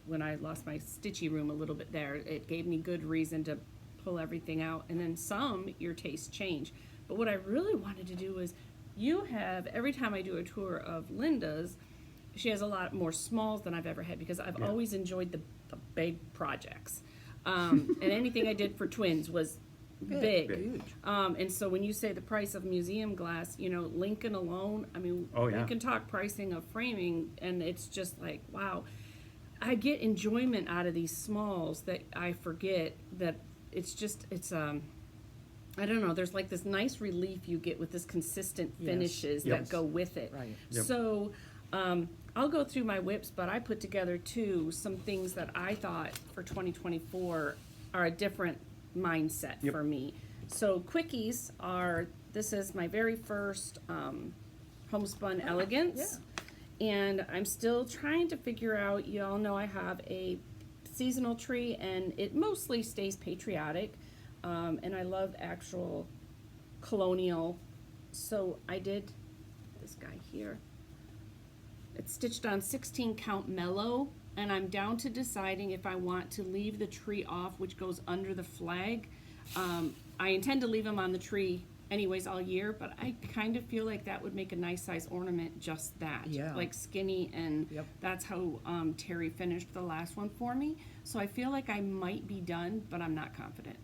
when I lost my stitchy room a little bit there. It gave me good reason to pull everything out. And then some, your tastes change. But what I really wanted to do was, you have, every time I do a tour of Linda's, she has a lot more smalls than I've ever had because I've Yeah. always enjoyed the big projects. And anything I did for twins was big. Huge. And so when you say the price of museum glass, you know, Lincoln alone, I mean, Oh, yeah. we can talk pricing of framing, and it's just like, wow. I get enjoyment out of these smalls that I forget that it's just, I don't know, there's like this nice relief you get with this consistent Yes. finishes Yep. that go with it. Right. Yep. So, I'll go through my whips, but I put together too some things that I thought for 2024 are a different mindset Yep. for me. So quickies are, this is my very first homespun elegance. And I'm still trying to figure out, you all know I have a seasonal tree and it mostly stays patriotic. And I love actual colonial. So I did this guy here. It's stitched on 16 count mellow, and I'm down to deciding if I want to leave the tree off, which goes under the flag. I intend to leave them on the tree anyways all year, but I kind of feel like that would make a nice size ornament, just that. Yeah. Like skinny, and Yep. that's how Terry finished the last one for me. So I feel like I might be done, but I'm not confident.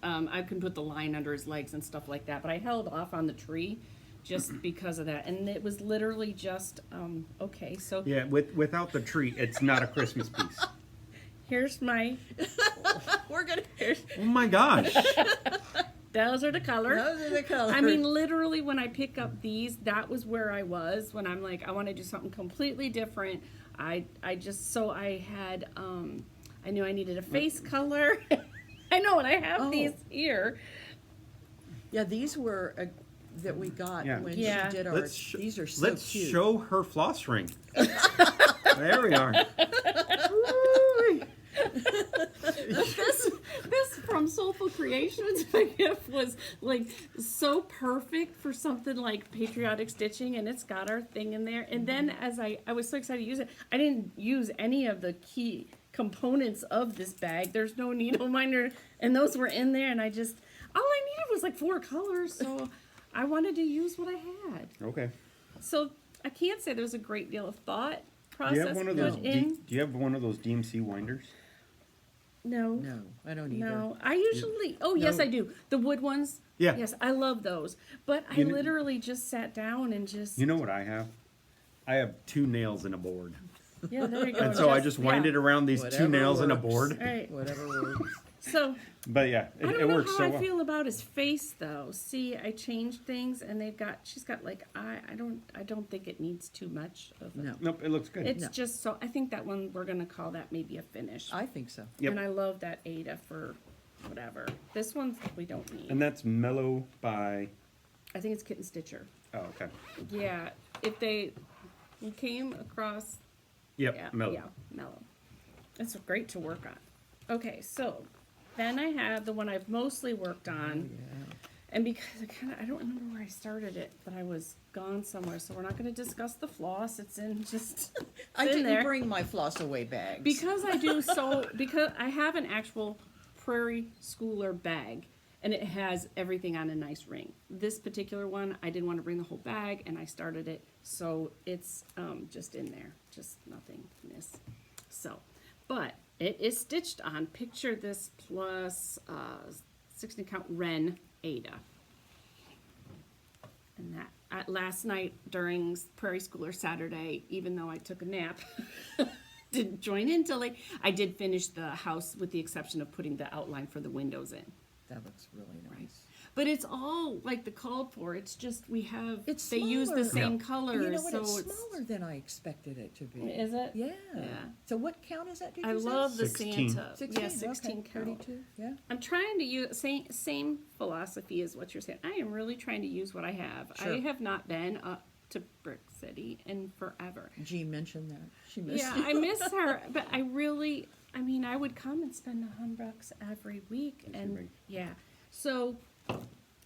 I can put the line under his legs and stuff like that, but I held off on the tree just because of that. And it was literally just, okay, so Yeah, without the tree, it's not a Christmas piece. here's my, We're gonna. Oh my gosh. those are the colors. Those are the colors. I mean, literally, when I pick up these, that was where I was when I'm like, I want to do something completely different. I just, so I had, I knew I needed a face color. I know, and I have Oh. these here. yeah, these were that we got Yeah. when Yeah. she did our. These are so let's cute. show her floss ring. There we are. Woo-wee. This from Soulful Creations, my gift was like so perfect for something like patriotic stitching, and it's got our thing in there. And then as I was so excited to use it, I didn't use any of the key components of this bag. There's no needle minder, and those were in there, and all I needed was like 4 colors, so I wanted to use what I had. Okay. So I can't say there was a great deal of thought Do process you have one of those? put in. Do you have one of those DMC winders? No. No, I don't either. No, I usually. Oh, yes, No. I do. The wood ones. Yeah. Yes, I love those. But I You kn- literally just sat down and just. You know what I have? I have 2 nails in a board, Yeah, there you go. and so I just wind yeah. it around these 2 Whatever nails in a works. board. All right. Whatever works. So But yeah, I don't it know works how so I well. feel about his face though. See, I changed things, and she's got like I don't think it needs too much of it. No, Nope, it looks good. It's No. just so. I think that one we're gonna call that maybe a finish. I think so. Yep. And I love that Ada for whatever. This one we don't need. And that's Mellow by. I think it's Kitten Stitcher. Oh, okay. Yeah, if we came across. Yep, Yeah, Mellow. yeah, mellow. It's great to work on. Okay, so then I have the one I've mostly worked on, Yeah. and because I don't remember where I started it, but I was gone somewhere, so we're not going to discuss the floss. It's in just I it's in didn't there. bring my floss away bags. Because because I have an actual prairie schooler bag, and it has everything on a nice ring. This particular one, I didn't want to bring the whole bag, and I started it, so it's just in there, just nothing miss. So, but it is stitched on. Picture this plus 16 count Wren Ada. And that last night during Prairie Schooler Saturday, even though I took a nap, didn't join in till late. I did finish the house with the exception of putting the outline for the windows in. That looks really nice. But it's all like the called for. It's just we have It's they use the smaller. same Yeah. colors, You know what? so It's smaller than I expected it to be. Is it? Yeah. Yeah. So what count is that? Did I you say? love the 16. Santa. 16. Yeah, 16 okay. count. 32. Yeah. I'm trying to use same philosophy as what you're saying. I am really trying to use what I have. Sure. I have not been up to Brick City in forever. Jean mentioned that. She missed Yeah, you. I miss her, but I would come and spend $100 every week, That's and right. yeah. So,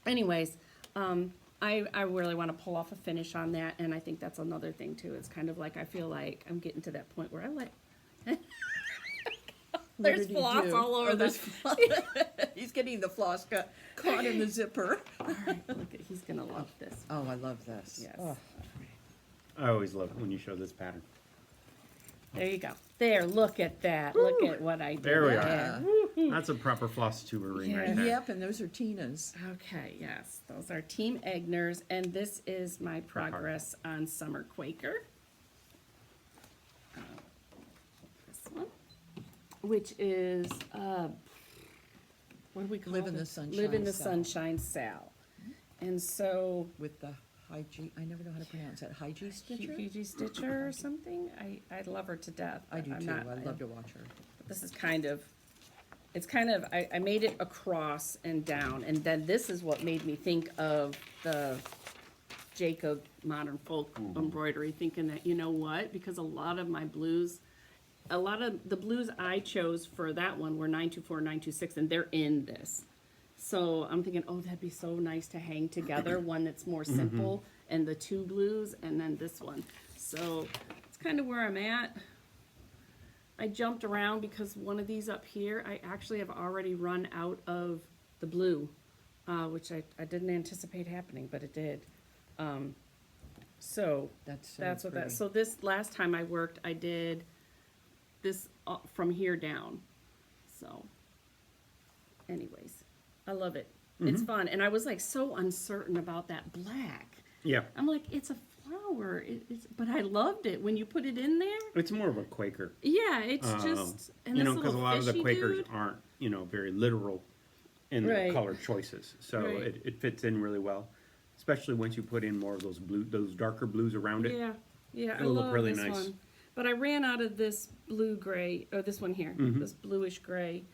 anyways, I really want to pull off a finish on that, and I think that's another thing too. It's kind of like I feel like I'm getting to that point where I like. What There's did he floss do? all over there's the. floss. He's getting the floss caught in the zipper. All right, look at, he's gonna love this. Oh, I love this. Yes. Oh. I always love it when you show this pattern. There you go. There, look at that. Look at what I did. There we Yeah. are. That's a proper floss tuber ring right there. Yep, and those are Tina's. Okay, yes, those are Team Egners, and this is my progress on Summer Quaker. This one, which is, what do we call it? Live in the Sunshine Live in the Sal. Sunshine Sal. And so, With the high G, I never know how to pronounce that. High G Stitcher? Fiji Stitcher or something. I love her to death. I but do I'm too. not- I love to watch her. This is kind of, it's kind of, I made it across and down, and then this is what made me think of the Jacob Modern Folk embroidery, thinking that, you know what, because a lot of my blues, a lot of the blues I chose for that one were 924, 926, and they're in this. So I'm thinking, oh, that'd be so nice to hang together, one that's more simple, and the two blues, and then this one. So it's kind of where I'm at. I jumped around because one of these up here, I actually have already run out of the blue, which I didn't anticipate happening, but it did. So That's so that's what that. pretty. So this last time I worked, I did this from here down. So, anyways, I love it. It's fun, and I was like so uncertain about that black. Yeah. I'm like, it's a flower, but I loved it when you put it in there. It's more of a Quaker. Yeah, it's just, and You this know, because a little lot of the fishy Quakers dude. aren't, you know, very literal in their Right. color choices. So Right. it fits in really well, especially once you put in more of those blue, those darker blues around it. Yeah, yeah, I It'll look love really this nice. one. But I ran out of this blue gray, or this one here, Mm-hmm. this bluish gray.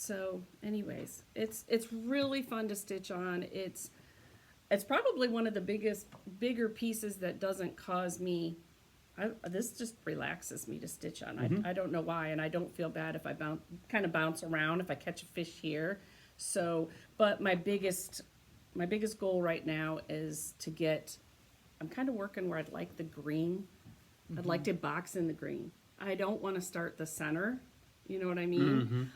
So, anyways, it's really fun to stitch on. It's probably one of the bigger pieces that doesn't cause me. This just relaxes me to stitch on. Mm-hmm. I don't know why, and I don't feel bad if I bounce around if I catch a fish here. So, but my biggest goal right now is to get. I'm kind of working where I'd like the green. I'd like to box in the green. I don't want to start the center. You know what I mean?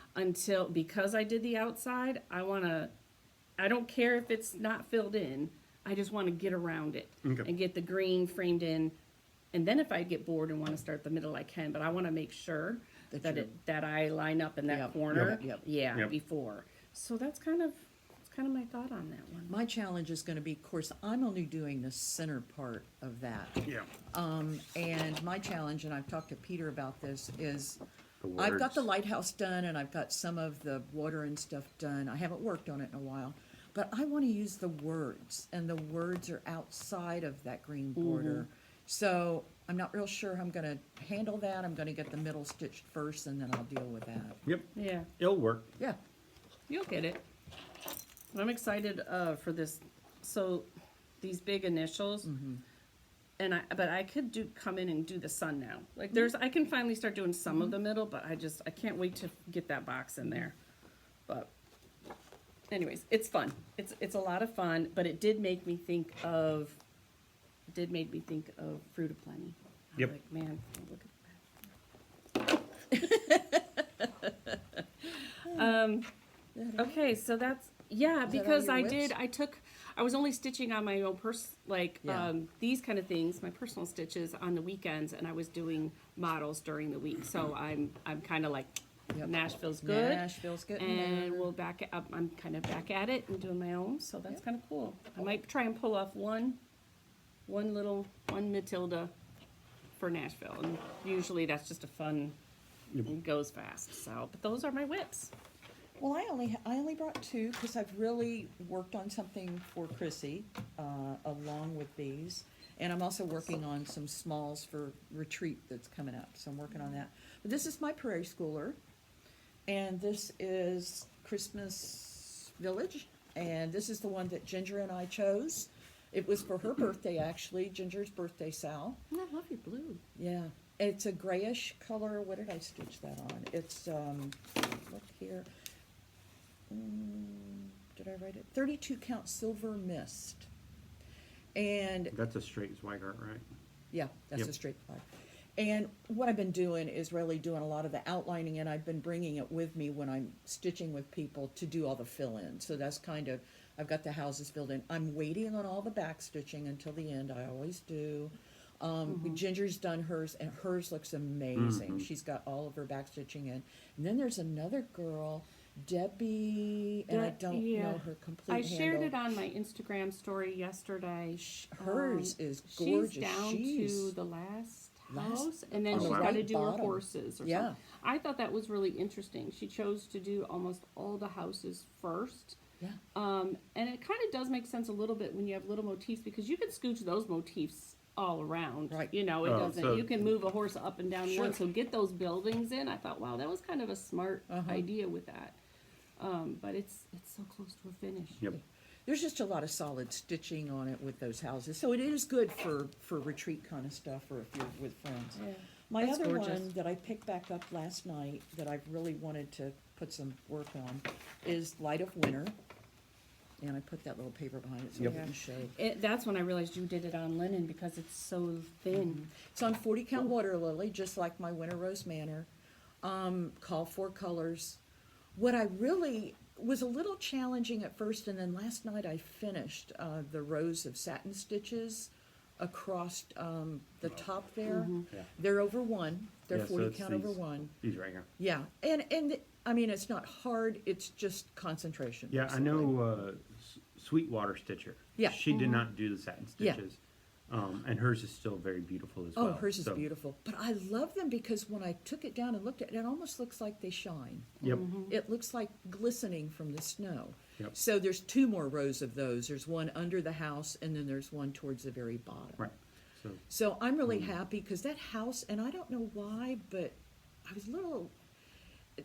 Because I did the outside, I don't care if it's not filled in. I just want to get around it Okay. and get the green framed in. And then if I get bored and want to start the middle, I can. But I want to make sure that I line up in that Yep, corner. yep, yep. Yeah, Yep. before. So that's kind of my thought on that one. My challenge is going to be, of course, I'm only doing the center part of that. Yeah. And my challenge, and I've talked to Peter about this, is The I've got the words. lighthouse done and I've got some of the water and stuff done. I haven't worked on it in a while. But I want to use the words, and the words are outside of that green border. So I'm not real sure how I'm going to handle that. I'm going to get the middle stitched first, and then I'll deal with that. Yep. Yeah. It'll work. Yeah. You'll get it. I'm excited for this. So these big initials, and but I could come in and do the sun now. Like I can finally start doing some of the middle, but I can't wait to get that box in there. But anyways, it's fun. It's a lot of fun, but it did make me think of Fruit of Plenty. I'm Yep. like, man, look at that. Okay, so that's all because your I whips? I was only stitching on my own Yeah. these kind of things, my personal stitches on the weekends, and I was doing models during the week. So I'm kind of like Yep. Nashville's good, Nashville's good. and we'll back it up. I'm kind of back at it and doing my own, so that's kind of cool. I might try and pull off one Matilda for Nashville, and usually that's just a fun. It goes fast. So, but those are my whips. Well, I only brought two because I've really worked on something for Chrissy along with these, and I'm also working on some smalls for retreat that's coming up. So I'm working on that. But this is my prairie schooler, and this is Christmas Village, and this is the one that Ginger and I chose. It was for her birthday, actually, Ginger's birthday, Sal. I love your blue. Yeah, it's a grayish color. What did I stitch that on? It's look here. did I write it? 32 count silver mist. And That's a straight Zweigart, right? yeah, that's Yep. a straight flag. And what I've been doing is really doing a lot of the outlining, and I've been bringing it with me when I'm stitching with people to do all the fill-in. So that's kind of, I've got the houses filled in. I'm waiting on all the back stitching until the end. I always do. Ginger's done hers, and hers looks amazing. She's got all of her back stitching in. And then there's another girl, Debbie, and I don't know her complete I shared handle. it on my Instagram story yesterday. Hers is gorgeous. She's down to the last house, and then on she's the got to right do her bottom. horses or Yeah. something. I thought that was really interesting. She chose to do almost all the houses first. Yeah. And it kind of does make sense a little bit when you have little motifs, because you can scooch those motifs all around. Right. You know, it Oh, doesn't. so- You can move a horse up and down Sure. one, so get those buildings in. I thought, wow, that was kind of a smart idea with that. But it's so close to a finish. Yep. There's just a lot of solid stitching on it with those houses, so it is good for retreat kind of stuff, or if you're with friends. Yeah. My That's other gorgeous. one that I picked back up last night that I've really wanted to put some work on is Light of Winter, and I put that little paper behind it so Yep. I can show. That's when I realized you did it on linen because it's so thin. It's on 40 count water lily, just like my Winter Rose Manor. Call for colors. What I really was a little challenging at first, and then last night I finished the rows of satin stitches across the top there. Yeah. They're over one. They're Yeah, so 40 it's count over these- one. These right here. Yeah, and I mean it's not hard. It's just concentration. Yeah, I basically. know Sweetwater Stitcher. Yeah. She did not do the satin Yeah. stitches. And hers is still very beautiful as Oh, well. hers is So, beautiful. But I love them because when I took it down and looked at it, it almost looks like they shine. Yep. It looks like glistening from the snow. Yep. So there's two more rows of those. There's one under the house, and then there's one towards the very bottom. Right. So So I'm really happy because that house, and I don't know why, but I was a little.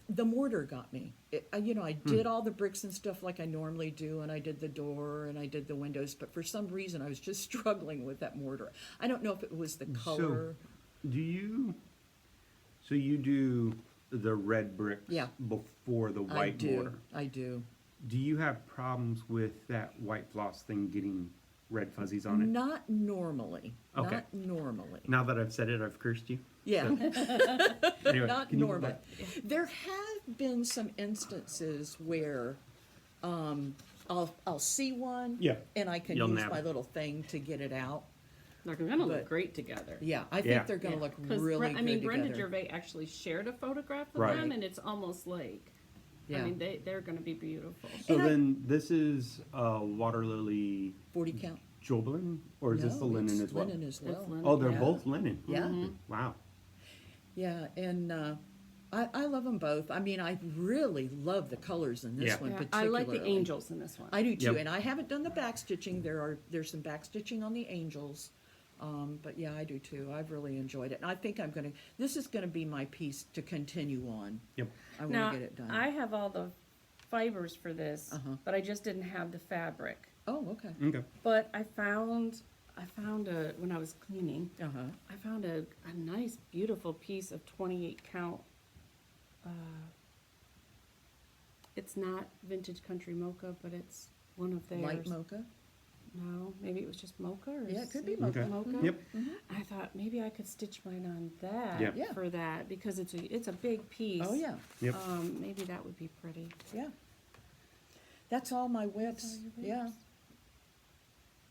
The mortar got me. I did all the bricks and stuff like I normally do, and I did the door and I did the windows, but for some reason I was just struggling with that mortar. I don't know if it was the color. do you? So you do the red bricks Yeah. before the I white do. mortar. I do. Do you have problems with that white floss thing getting red fuzzies on it? Not normally. Okay. Not normally. Now that I've said it, I've cursed you. Yeah. Anyway, Not can you go normally. back? There have been some instances where I'll see one, Yeah. and I can You'll use nab my it. little thing to get it out. They're gonna look But- great together. Yeah, I think Yeah. they're going to look 'Cause really good I mean, Brenda together. Gervais actually shared a photograph of Right. them, and it's almost like, Yeah. I mean, they're gonna be beautiful. So And I- then this is water lily 40 count. Joblin, or is this No, the linen it's as well? linen as well. linen. Oh, they're Yeah. both linen. Yeah. Wow. Yeah, and I love them both. I mean, I really love the colors in this Yeah. one Yeah, I particularly. like the angels in this one. I do too, Yep. and I haven't done the back stitching. There's some back stitching on the angels, but yeah, I do too. I've really enjoyed it, and I think this is gonna be my piece to continue on. Yep. I want Now, to get it done. I have all the fibers for this, but I just didn't have the fabric. Oh, okay. Okay. But I found when I was cleaning, Uh-huh. I found a nice, beautiful piece of 28 count. It's not vintage country mocha, but it's one of theirs. Light mocha. No, maybe it was just mocha. Or Yeah, it could be mocha. mocha. Okay. Yep. I thought maybe I could stitch mine on that Yeah. Yeah. for that because it's a big piece. Oh yeah, Yep. Maybe that would be pretty. yeah. That's all my whips. your Yeah. whips.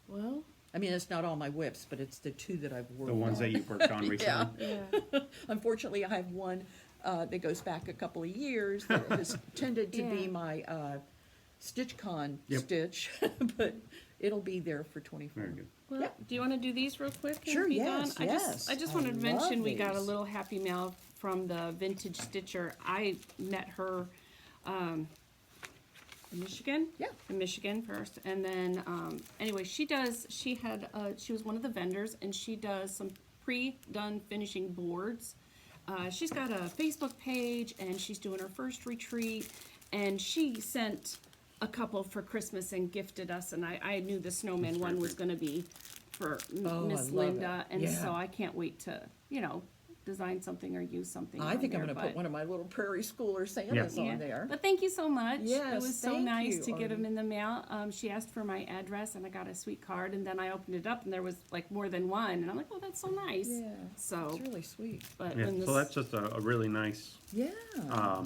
Well, I mean, it's not all my whips, but it's the two that I've worked The ones on. that you've worked on recently. yeah. Unfortunately, I have one that goes back a couple of years that has tended to be Yeah. my StitchCon Yep. stitch, but it'll be there for 24. Very good. Well, Yeah. do you want to do these real quick? and Sure, be yes, done? yes. I just I wanted to mention love we got a these. little happy mail from the Vintage Stitcher. I met her in Michigan. Yeah. In Michigan first, and then anyway, she was one of the vendors, and she does some pre-done finishing boards. She's got a Facebook page, and she's doing her first retreat, and she sent a couple for Christmas and gifted us, and I knew the snowman one was going to be for Oh, I Miss love Linda, it. and Yeah. so I can't wait to, design something or use something. I on think I'm there, going to put but- one of my little prairie schooler Santas Yeah. on there. But thank you so much. It Yes, was so thank nice you, to get them Artie. in the mail. She asked for my address, and I got a sweet card. And then I opened it up, and there was like more than one. And I'm like, oh, that's so nice. Yeah, So, it's really sweet. but Yeah, when so that's just a really nice Yeah,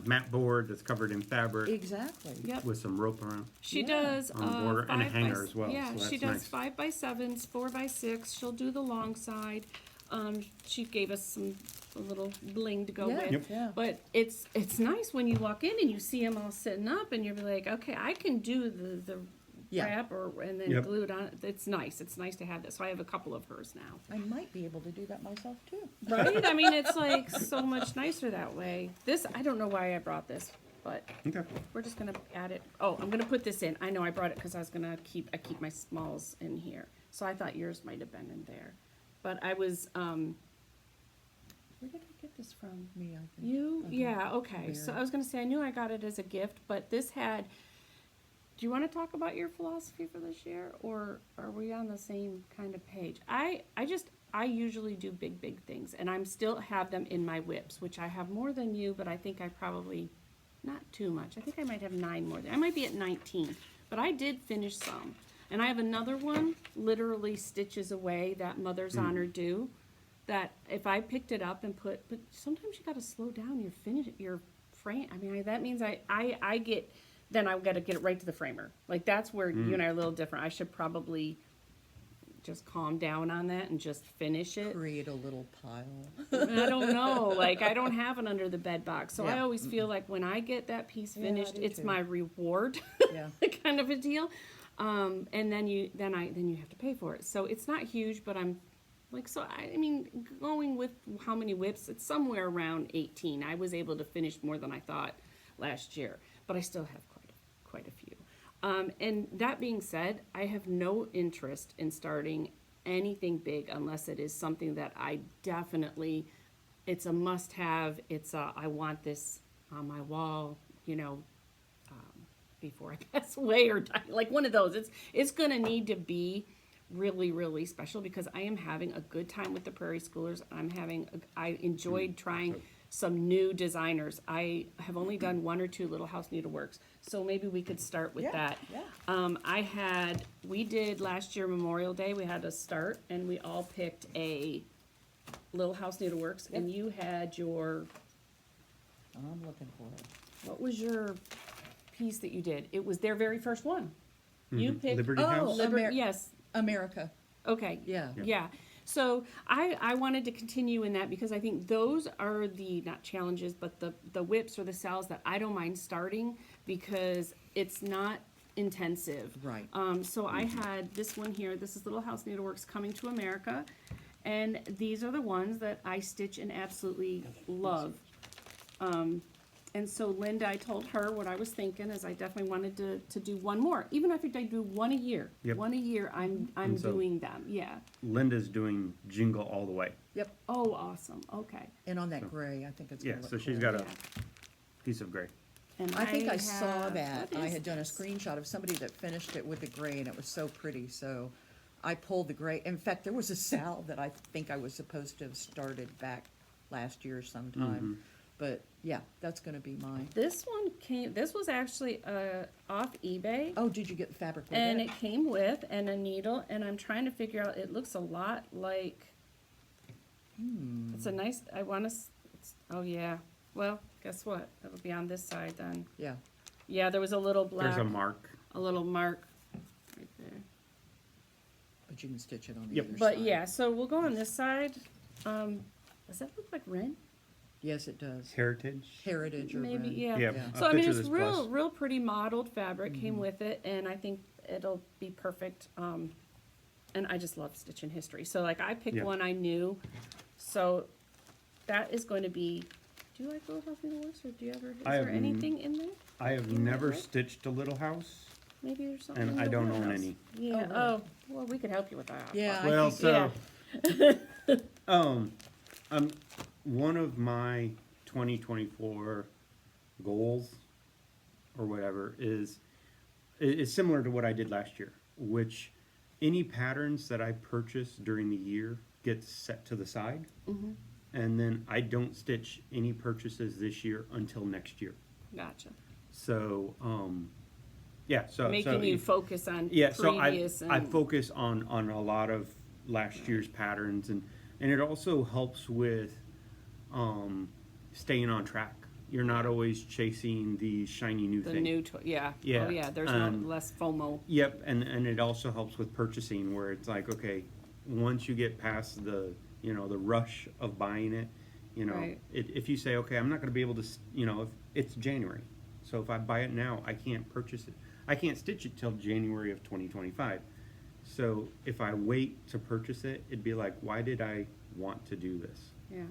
mat board that's covered in fabric exactly. yep. with some rope around. She Yeah. does On the border, and a 5 hanger as well, Yeah, so she that's does nice. 5x7s, 4x6. She'll do the long side. She gave us a little bling to go Yeah, with. Yep. yeah. But it's nice when you walk in and you see them all sitting up, and you're like, okay, I can do the Yeah. wrap and then Yep. glue it on. It's nice. It's nice to have this. So I have a couple of hers now. I might be able to do that myself too. Right? I mean, it's like so much nicer that way. This, I don't know why I brought this, but Okay. we're just gonna add it. Oh, I'm gonna put this in. I know I brought it because I was gonna I keep my smalls in here. So I thought yours might have been in there. But I was, where did I get this from? Me, I think. You? Uh-huh. Yeah, okay. So Very. I was gonna say, I knew I got it as a gift, but this had, do you wanna talk about your philosophy for this year? Or are we on the same kind of page? I usually do big things, and I'm still have them in my whips, which I have more than you, but I think I probably, not too much. I think I might have 9 more. I might be at 19, but I did finish some. And I have another one, literally stitches away, that Mother's Honor do, that if I picked it up and but sometimes you gotta slow down your frame. I mean, that means I get, then I've gotta get it right to the framer. Like, that's where you and I are a little different. I should probably just calm down on that and just finish it. Create a little pile. I don't know. Like, I don't have it under the bed box. So I Yeah. always feel like when I get that piece Yeah, I finished, do it's too. my reward. Yeah. kind of a deal. And then you have to pay for it. So it's not huge, but I'm like, so I mean, going with how many whips, it's somewhere around 18. I was able to finish more than I thought last year, but I still have quite a few. And that being said, I have no interest in starting anything big unless it is something that I definitely, it's a must-have. It's a, I want this on my wall, before I pass away or die. Like one of those. It's gonna need to be really special because I am having a good time with the Prairie Schoolers. I enjoyed trying some new designers. I have only done 1 or 2 Little House Needleworks, so maybe we could start with Yeah, that. yeah. We did last year Memorial Day, we had a start, and we all picked a Little House Needleworks, and Yep. you had your, I'm looking for it. what was your piece that you did? It was their very first one. You picked, Liberty Oh, House. yes, America. okay. Yeah. Yeah. So I wanted to continue in that because I think those are the, not challenges, but the whips or the cells that I don't mind starting because it's not intensive. Right. So I had this one here. This is Little House Needleworks Coming to America. And these are the ones that I stitch and absolutely love. And so Linda, I told her what I was thinking is I definitely wanted to do one more. Even if I do one a year. Yep. One a year, I'm And so- doing them. Yeah. Linda's doing Jingle All the Way. Yep. Oh, awesome. Okay. And on that gray, I think it's Yeah, gonna so look she's cool. got a Yeah. piece of gray. And I think I saw have- that. what I is had done a this? screenshot of somebody that finished it with the gray, and it was so pretty, so I pulled the gray. In fact, there was a salve that I think I was supposed to have started back last year sometime. But, yeah, that's gonna be mine. This was actually off eBay. Oh, did you get the fabric with And it? it came with and a needle, and I'm trying to figure out, it looks a lot like, it's a nice, oh yeah, well, guess what, it'll be on this side then. Yeah. Yeah, there was a little black, There's a mark. a little mark right there. But you can stitch it on the Yep. other side. But yeah, so we'll go on this side. Does that look like Ren? Yes, it does. Heritage. Heritage or Maybe, red. yeah. Yeah. Yeah. So I'll I mean, picture it's this real, plus. real pretty modeled fabric came with it, and I think it'll be perfect. And I just love stitching history. So like I picked Yeah. one I knew, so that is going to be. Do you like Little House Needleworks, or do you ever? Is I there have anything in there? I have You know never what? stitched a Little House. Maybe there's something. And in I the don't Little own House. any. Yeah. Oh, Oh, well, we could help you with that. Yeah, Well, I think, so one of my 2024 goals or whatever is similar to what I did last year, which any patterns that I purchase during the year get set to the side. and then I don't stitch any purchases this year until next year. Gotcha. So, yeah, so. Making you focus on Yeah, so previous I and, focus on a lot of last year's patterns, and it also helps with staying on track. You're not always chasing the shiny new the thing. new yeah. Yeah, Oh yeah, there's less FOMO. Yep, and it also helps with purchasing, where it's like, okay, once you get past the the rush of buying it, Right. if you say, okay, I'm not going to be able to, if it's January, so if I buy it now, I can't purchase it. I can't stitch it till January of 2025. So if I wait to purchase it, it'd be like, why did I want to do this? Yeah.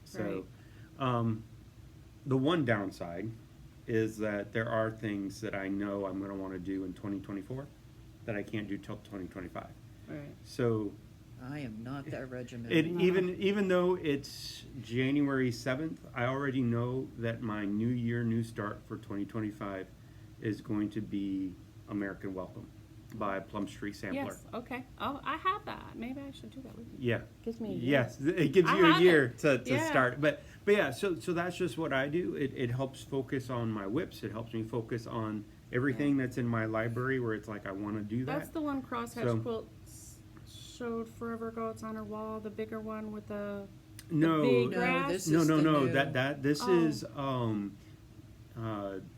So, the one downside is that there are things that I know I'm going to want to do in 2024 that I can't do till 2025. Right. So I am not that regimented. even though it's January 7th, I already know that my new year, new start for 2025 is going to be American Welcome by Plum Street Sampler. Yes. Okay. Oh, I have that. Maybe I should do that with you. Yeah. Gives me a year. Yes, it gives I you a have year it. to Yeah. start. But yeah, so that's just what I do. It helps focus on my whips. It helps me focus on everything that's in my library where it's like I want to do that. That's the one crosshatch So- quilt showed forever ago. It's on her wall. The bigger one with the no, big No, grass. this no, is no, the no. new- This Oh. is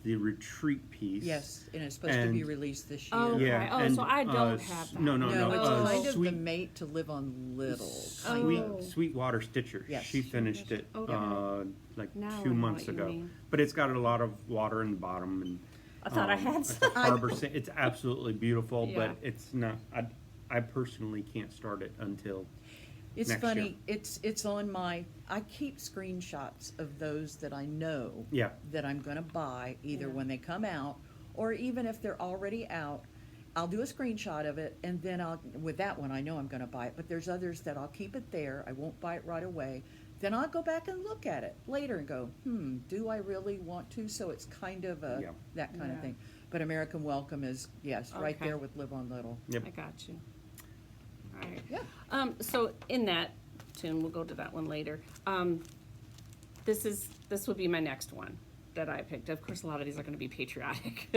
the retreat piece. Yes, and it's supposed to be And- released this year. Oh, okay. Yeah. Oh, and, so I don't have that. No, no, No, no. it's Oh. kind of Sweet, the mate to live on little. Oh. Sweetwater Stitcher. Yes. She finished it Okay. like Now I 2 know months what you ago. mean. But it's got a lot of water in the bottom, and I thought I had it's a some. harbor it's absolutely beautiful, Yeah. but it's not. I personally can't start it until It's next funny. year. It's on my. I keep screenshots of those that I know Yeah. that I'm going to buy either Yeah. when they come out or even if they're already out. I'll do a screenshot of it, and then with that one I know I'm going to buy it. But there's others that I'll keep it there. I won't buy it right away. Then I'll go back and look at it later and go, do I really want to? So it's kind of Yeah. that kind of Yeah. thing. But American Welcome is right Okay. there with Live on Little. Yep. I got you. All right. Yeah. So in that tune, we'll go to that one later. This would be my next one that I picked. Of course, a lot of these are going to be patriotic,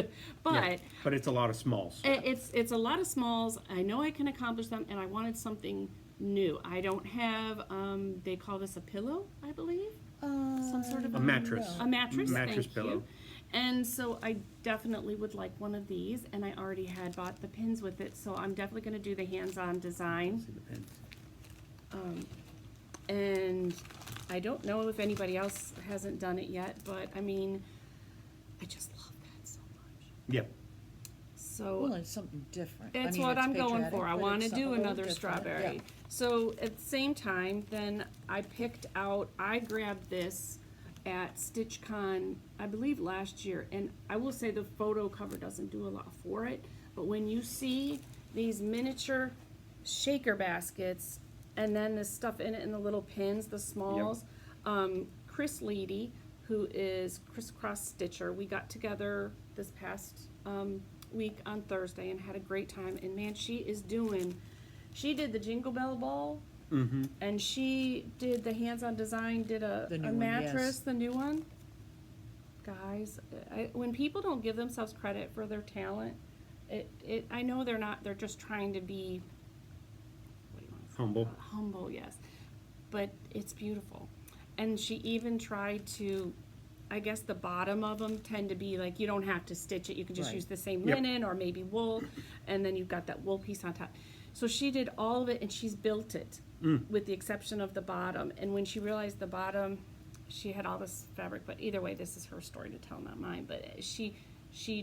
but Yeah. But it's a lot of smalls. it's a lot of smalls. I know I can accomplish them, and I wanted something new. I don't have. They call this a pillow, I believe. Some sort of A mattress. A mattress. Mattress thank pillow. You. And so I definitely would like one of these, and I already had bought the pins with it, so I'm definitely going to do the hands-on design. See the pins. And I don't know if anybody else hasn't done it yet, but I mean, I just love that so much. Yep. So Well, it's something different. it's I mean, what I'm going patriotic, for. I but want to it's do something a little another different. strawberry. Yeah. So at the same time, then I picked out, I grabbed this at StitchCon, I believe last year, and I will say the photo cover doesn't do a lot for it, but when you see these miniature shaker baskets and then the stuff in it and the little pins, the smalls, Chris Leedy, who is Crisscross Stitcher, we got together this past week on Thursday and had a great time, and man, she did the Jingle Bell Ball, Mm-hmm. and she did the hands-on design, did The a new one, mattress, yes. the new one. Guys, when people don't give themselves credit for their talent, I know they're not, they're just trying to be, what do you want to say? Humble. Humble, yes. But it's beautiful. And she even tried to, I guess the bottom of them tend to be like, you don't have to stitch it, you can just Right. use the same Yep. linen or maybe wool, and then you've got that wool piece on top. So she did all of it, and she's built it, with the exception of the bottom. And when she realized the bottom, she had all this fabric, but either way, this is her story to tell, not mine. But she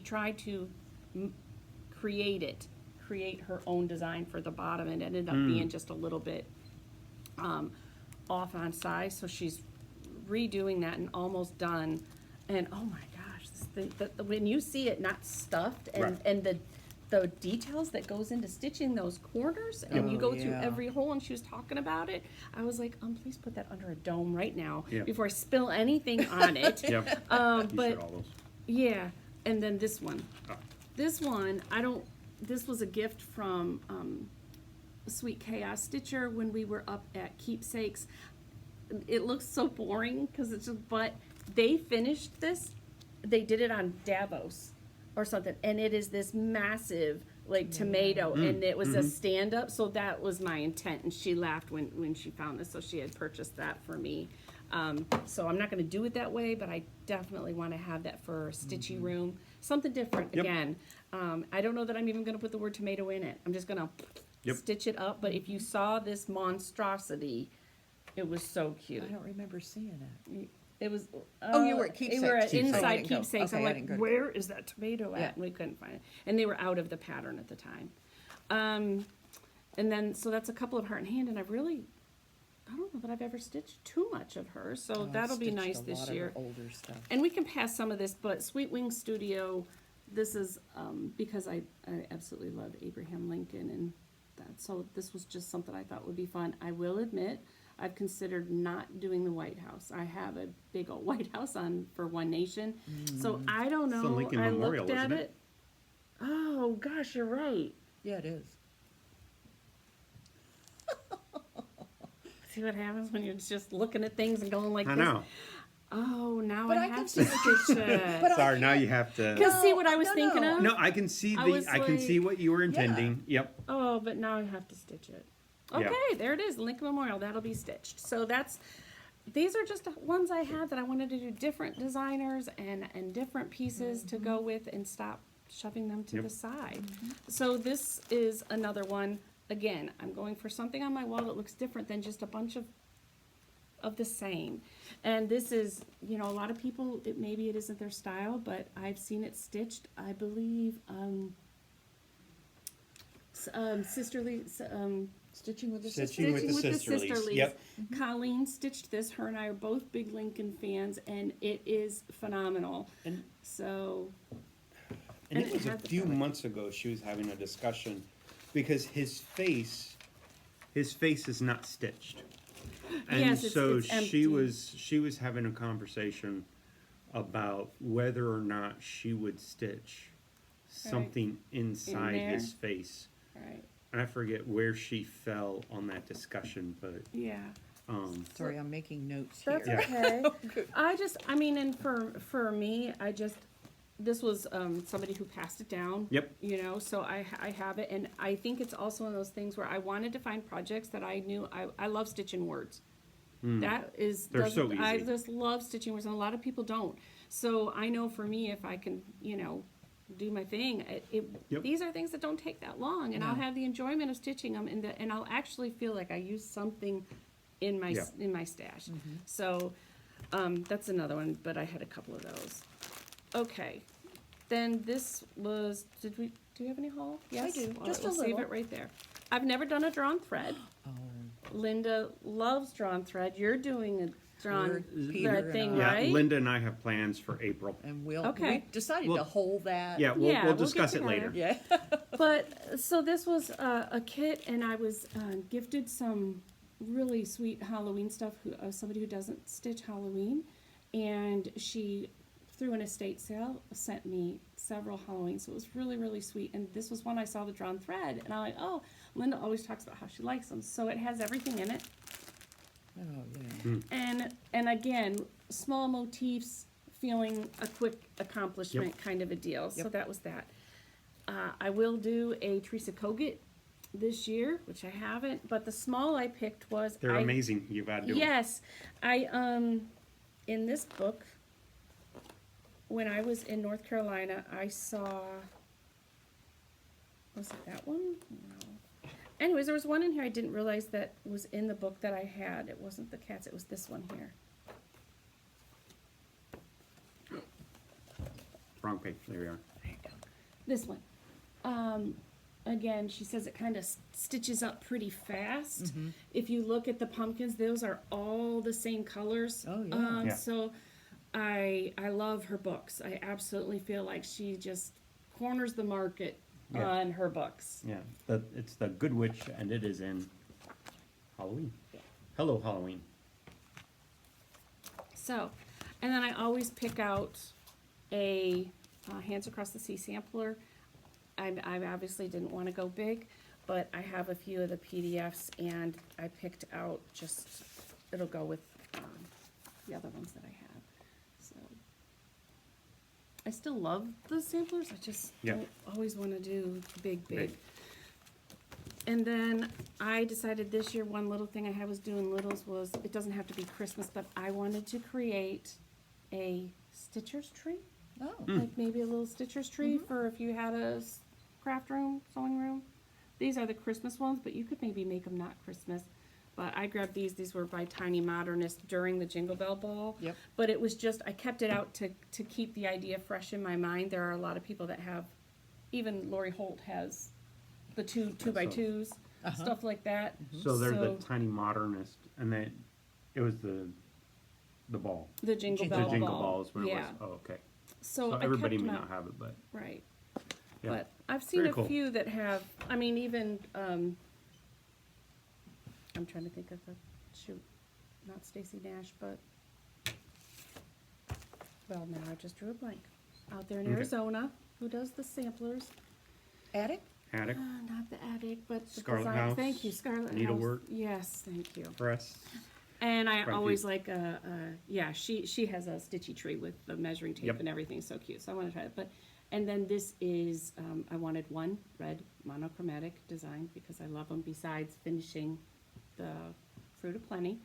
tried to create her own design for the bottom, and ended up being just a little bit off on size. So she's redoing that and almost done. And oh my gosh, this thing, when you see it not stuffed, and Right. and the details that goes into stitching those corners, and you Oh, go through yeah. every hole, and she was talking about it. I was like, please put that under a dome right now Yeah. before I spill anything on it. Yep. You But said all those. yeah, and then this one. Ah. This one, this was a gift from Sweet Chaos Stitcher when we were up at Keepsakes. it looks so boring because it's just, but they finished this, they did it on Davos or something, and it is this massive like tomato, and it was a stand up, so that was my intent, and she laughed when she found this, so she had purchased that for me. So I'm not going to do it that way, but I definitely want to have that for a stitchy room, something different. Yep. Again, I don't know that I'm even going to put the word tomato in it. I'm just going to stitch it up. But if you saw this monstrosity, it was so cute. I don't remember seeing it. It was. Oh, you were at Keepsakes. We were at Keepsakes. Inside I didn't go. Keepsakes. Okay, I'm I didn't go like, to where is that tomato at? Yeah. And we couldn't find it. And they were out of the pattern at the time. And then, so that's a couple of heart and hand, and I don't know that I've ever stitched too much of her, so Oh, I've that'll be stitched nice a this lot of year. her older stuff. And we can pass some of this, but Sweet Wing Studio, this is because I absolutely love Abraham Lincoln, and that, so this was just something I thought would be fun. I will admit, I've considered not doing the White House. I have a big old White House on for One Nation, so I don't know. It's the Lincoln I Memorial, looked at isn't it. it? Oh gosh, you're right. Yeah, it is. See what happens when you're just looking at things and going like I this? know. Oh, now But I I can have see to what stitch it. But I Sorry, now can't- you have to. Because see what I was No, thinking no. of? No, I can see I the. was I can see like- what you were intending. Yep. Oh, but now I have to stitch it. Yeah. Okay, there it is, Lincoln Memorial. That'll be stitched. So these are just ones I had that I wanted to do different designers and different pieces to go with and stop shoving them to Yep. the side. So this is another one. Again, I'm going for something on my wall that looks different than just a bunch of the same. And this is, a lot of people, maybe it isn't their style, but I've seen it stitched, I believe, Sisterlies, Stitching with the Stitching with the Sisterlies. Yep. Colleen stitched this. Her and I are both big Lincoln fans, and it is phenomenal. And So, And it was a had the few fabric. months ago she was having a discussion because his face is not stitched. And Yes, it's- so it's she empty. was having a conversation about whether or not she would stitch something inside there. his face. right, And I forget where she fell on that discussion, but yeah. Sorry, I'm making notes That's here. okay. And for me, this was somebody who passed it down. Yep. So I have it, and I think it's also one of those things where I wanted to find projects that I knew I love stitching words. That is, They're so I easy. just love stitching words, and a lot of people don't. So I know for me, if I can, do my thing, Yep. these are things that don't take that long, and I'll No. have the enjoyment of stitching them, and I'll actually feel like I used something in my Yeah. in my stash. So that's another one, but I had a couple of those. Okay, then this was. Do we have any haul? Yes, do, All just right, a we'll save little. it right there. I've never done a drawn thread. Oh, Linda loves drawn thread. You're doing a drawn Peter thread and thing, I. yeah, right? Linda and I have plans for April. and we Okay. decided Well, to hold that. Yeah, Yeah, we'll we'll discuss get it later. Yeah. But so this was a kit, and I was gifted some really sweet Halloween stuff. Somebody who doesn't stitch Halloween, and she, through an estate sale, sent me several Halloween. So it was really, really sweet. And this was when I saw the drawn thread, and I'm like, oh, Linda always talks about how she likes them. So it has everything in it, Oh, yeah. and again, small motifs, feeling a quick accomplishment kind of a deal. So Yep. that was that. I will do a Teresa Kogut this year, which I haven't, but the small I picked was They're amazing. You've got to do them. Yes, in this book, when I was in North Carolina, I saw. Was it that one? No. Anyways, there was one in here I didn't realize that was in the book that I had. It wasn't the cats. It was this one here. Wrong page. There we are. This one. Again, she says it kind of stitches up pretty fast. If you look at the pumpkins, those are all the same colors. Oh, yeah. Yeah. So I love her books. I absolutely feel like she just corners the market Yeah. on her books. Yeah, it's the Good Witch, and it is in Halloween. Yeah. Hello, Halloween. So, and then I always pick out a Hands Across the Sea sampler. I obviously didn't want to go big, but I have a few of the PDFs, and I picked out it'll go with the other ones that I have. So I still love the samplers. I just Yeah. don't always want to do big. Big. And then I decided this year, one little thing I had was doing littles was, it doesn't have to be Christmas, but I wanted to create a Stitcher's tree. Oh, Like maybe a little Stitcher's tree for if you had a craft room, sewing room. These are the Christmas ones, but you could maybe make them not Christmas. But I grabbed these. These were by Tiny Modernist during the Jingle Bell Ball. Yep. But it was just, I kept it out to keep the idea fresh in my mind. There are a lot of people that have, even Lori Holt has the two by twos, stuff like that. So they're the tiny modernist, and then it was the ball. The Jingle The Bell The jingle Ball. balls when Yeah. it was. Oh, okay. So, So I everybody kept may them not out. have it, but Right. yeah. But I've seen Very a cool. few that have, I mean, even, I'm trying to think of not Stacy Nash, but, well, now I just drew a blank. Out there in Okay. Arizona, who does the samplers? attic? Attic Not the attic, but the Scarlet design. House, Thank you, Scarlet needlework. House. Yes, thank you. press. And I Quite always cute. like yeah, she has a stitchy tree with the measuring tape Yep. and everything, so cute. So I want to try it. But and then this is I wanted one red monochromatic design because I love them. Besides finishing the Fruit of Plenty,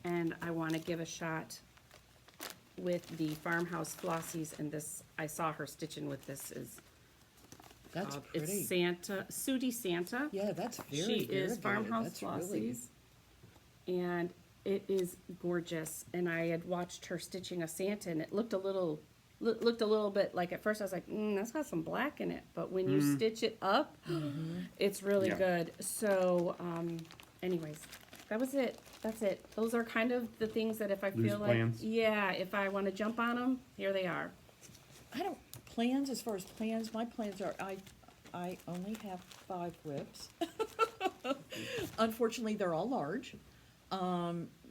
and I want to give a shot with the Farmhouse Flossies. And this I saw her stitching with this is That's pretty. it's Santa Sooty Santa. Yeah, that's very, She very is good. Farmhouse That's really- Flossies. And it is gorgeous. And I had watched her stitching a Santa, and it looked a little bit like, at first I was like, that's got some black in it. But when you stitch it up, it's really Yeah. good. So, anyways, that was it. That's it. Those are kind of the things that if I Loose feel plans. like, yeah, if I want to jump on them, here they are. I don't, plans, as far as plans, my plans are, I only have 5 whips. Unfortunately, they're all large.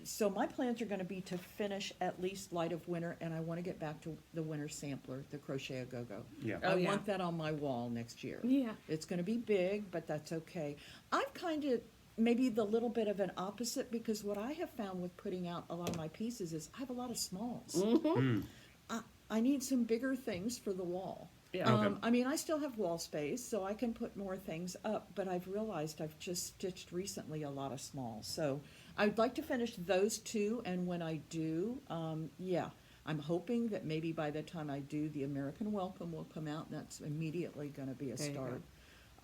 So my plans are gonna be to finish at least Light of Winter, and I wanna get back to the winter sampler, the Crochet A Go-Go. Yeah. Oh, I yeah. want that on my wall next year. Yeah. It's gonna be big, but that's okay. I've kind of, maybe the little bit of an opposite, because what I have found with putting out a lot of my pieces is I have a lot of smalls. Mm. I need some bigger things for the wall. Yeah. Okay. I mean, I still have wall space, so I can put more things up, but I've realized I've just stitched recently a lot of smalls. So I'd like to finish those 2, and when I do, yeah, I'm hoping that maybe by the time I do, the American Welcome will come out, and that's immediately gonna be a There you go.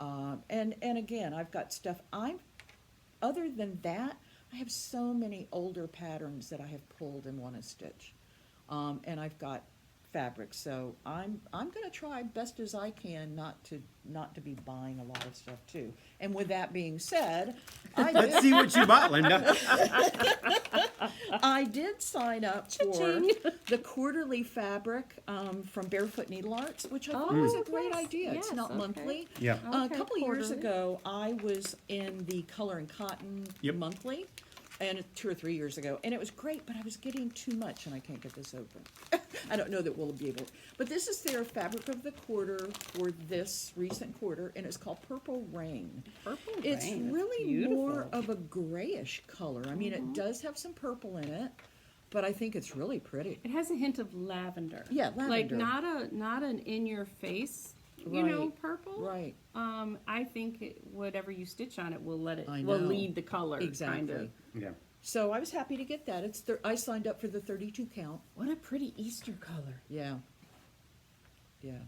start. And again, I've got stuff, other than that, I have so many older patterns that I have pulled and wanna stitch. And I've got fabric, so I'm gonna try best as I can not to be buying a lot of stuff too. And with that being said, Let's see what you bought, Linda. I did sign up for Cha-ching. the quarterly fabric from Barefoot Needle Arts, which I thought was a great yes, idea. It's yes, not okay. monthly. Yeah. A Okay, couple of years quarterly. ago, I was in the Color and Cotton Yep. monthly, and 2 or 3 years ago, and it was great, but I was getting too much, and I can't get this open. I don't know that we'll be able, but this is their fabric of the quarter for this recent quarter, and it's called Purple Rain. Purple It's rain, that's really beautiful. more of a grayish color. I mean, it does have some purple in it, but I think it's really pretty. It has a hint of lavender. Yeah, Like lavender. not an in your face, you know, Right, purple. Right, I think whatever you stitch on it will I will know. lead the color. exactly. Kind of. Yeah. So I was happy to get that. I signed up for the 32 count. What a pretty Easter color. Yeah. Yeah.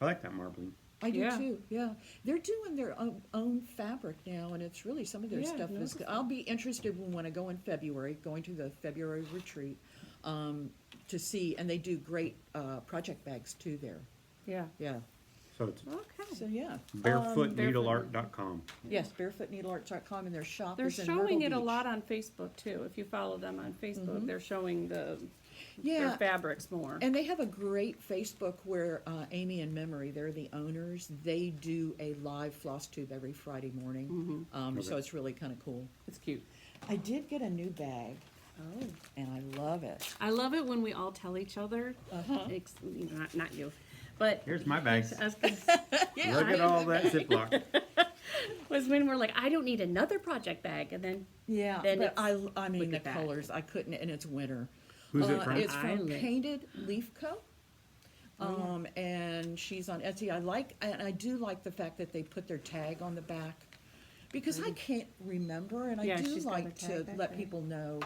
I like that marbling. I do Yeah. too, yeah. They're doing their own fabric now, and it's really, some of their Yeah, stuff is, noticed I'll be interested when I go in February, going to the February retreat, to see, and they do great, project bags too there, Yeah. yeah. So it's Okay. So, yeah. barefootneedleart.com. Yes, barefootneedlearts.com, and their shop They're is in showing Myrtle it a Beach. lot on Facebook too. If you follow them on Facebook, they're showing their Yeah, fabrics more. and they have a great Facebook where Amy and Memory, they're the owners. They do a live FlossTube every Friday morning. So Okay. it's really kind of cool. It's cute. I did get a new bag, Oh. and I love it. I love it when we all tell each other. Not you, but Here's my bag. I was gonna say, Look at all that Ziploc. was when we're like, I don't need another project bag, and then Yeah, Then but I with mean, the the bag. colors, I couldn't, and it's winter. Who's it from? It's from Island. Painted Leaf Co. Oh, yeah. And she's on Etsy. And I do like the fact that they put their tag on the back, because I can't remember, and I Yeah, do she's got like her to tag back let there. people know,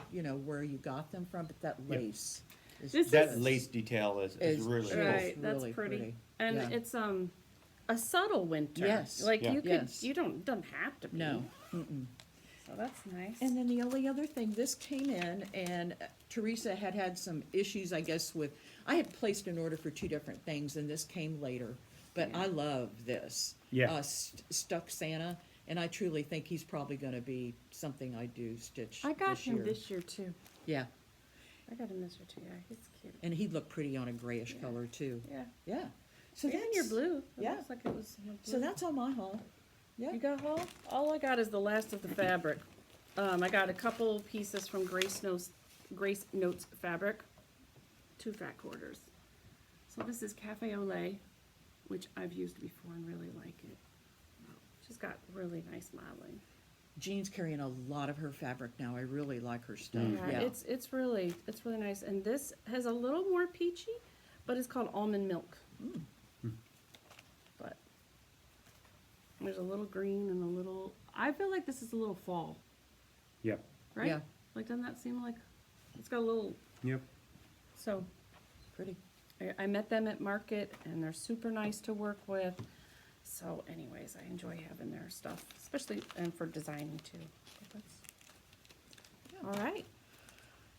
where you got them from, but that Yep. lace. Is This That is- lace detail is Is really just cool. Right, that's really pretty. And Yeah. it's a subtle winter. Yes. Like Yeah. you could Yes. you don't doesn't have to be. No. So that's nice. And then the only other thing, this came in, and Teresa had some issues, I guess, with, I had placed an order for 2 different things, and this came later. But Yeah. I love this. Yeah. Stuck Santa, and I truly think he's probably gonna be something I do stitch I got this him year. this year too. Yeah, I got him this year too. Yeah, he's cute. and he'd look pretty on a grayish Yeah. color too. Yeah. Yeah. So And that's your blue. It yeah. looks like it was your So blue. that's all my haul. Yeah. You got all I got is the last of the fabric. I got a couple pieces from Grace Notes Fabric, 2 fat quarters. So this is Cafe au Lait, which I've used before and really like it. She's got really nice modeling. Jean's carrying a lot of her fabric now. I really like her stuff. Yeah, it's really nice. And this has a little more peachy, but it's called Almond Milk. But there's a little green and a little. I feel like this is a little fall, Yep. right? Yeah. Like, doesn't that seem like it's got a little? Yep. So Pretty. I met them at market, and they're super nice to work with. So, anyways, I enjoy having their stuff, especially and for designing too. But that's, all right.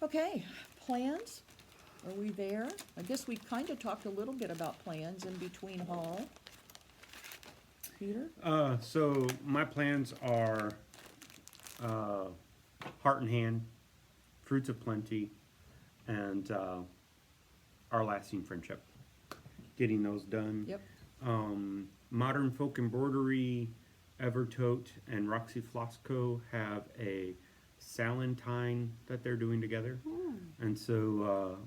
Okay, plans? Are we there? I guess we kind of talked a little bit about plans in between haul. Peter? So my plans are Heart and Hand, Fruits of Plenty, and Our Lasting Friendship. Getting those done. Yep. Modern Folk Embroidery, Evertote, and Roxy Flosco have a Salentine that they're doing together. And so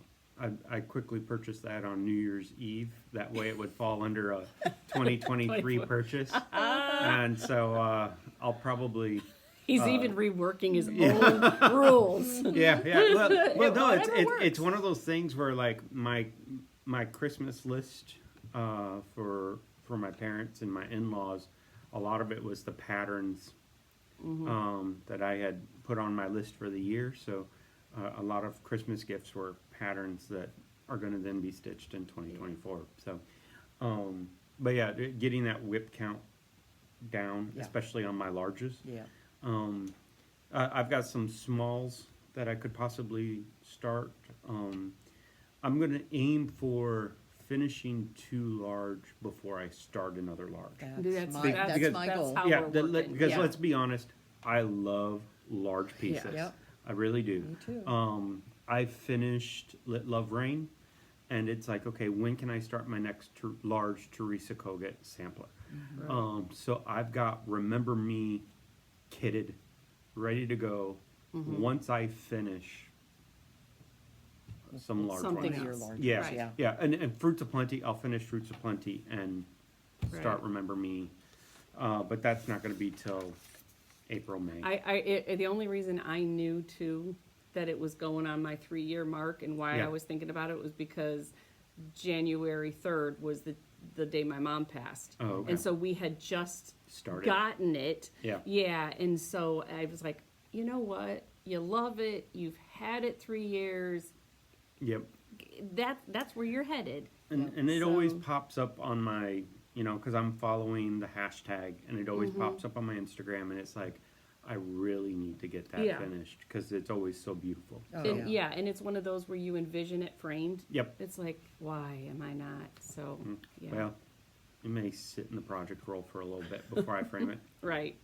I quickly purchased that on New Year's Eve. That way it would fall under a 2023 purchase. And so I'll probably... He's even reworking his own rules. Yeah. Well, no, Whatever it's works. one of those things where like my Christmas list for my parents and my in-laws, a lot of it was the patterns that I had put on my list for the year. So a lot of Christmas gifts were patterns that are going to then be stitched in 2024. So, but yeah, getting that whip count down, Yeah. especially on my larges. Yeah. I've got some smalls that I could possibly start. I'm going to aim for finishing 2 large before I start another large. That's my, Because- that's my that's goal. how Yeah, we're working. because Yeah. let's be honest, I love large pieces. Yep. I really do. Me too. I finished Lit Love Rain, and it's like, okay, when can I start my next large Teresa Kogut sampler? So I've got Remember Me kitted, ready to go. Once I finish some large Something ones. Your else. large Yeah, ones, Right. yeah, and Fruits of Plenty. I'll finish Fruits of Plenty and start Right. Remember Me, but that's not going to be till April, May. The only reason I knew too that it was going on my 3-year mark and why Yeah. I was thinking about it was because January 3rd was the day my mom passed. Oh, okay. And so we had just Started. gotten it. Yeah. Yeah. And so I was like, you know what? You love it. You've had it 3 years. Yep. That's where you're headed. And it always So- pops up on my, because I'm following the hashtag, and it always pops up on my Instagram, and it's like, I really need to get that Yeah. finished because it's always so beautiful. Oh, And, yeah. And it's one of those where you envision it framed. Yep. It's like, why am I not? So, yeah. Well, it may sit in the project roll for a little bit before I frame it. Right.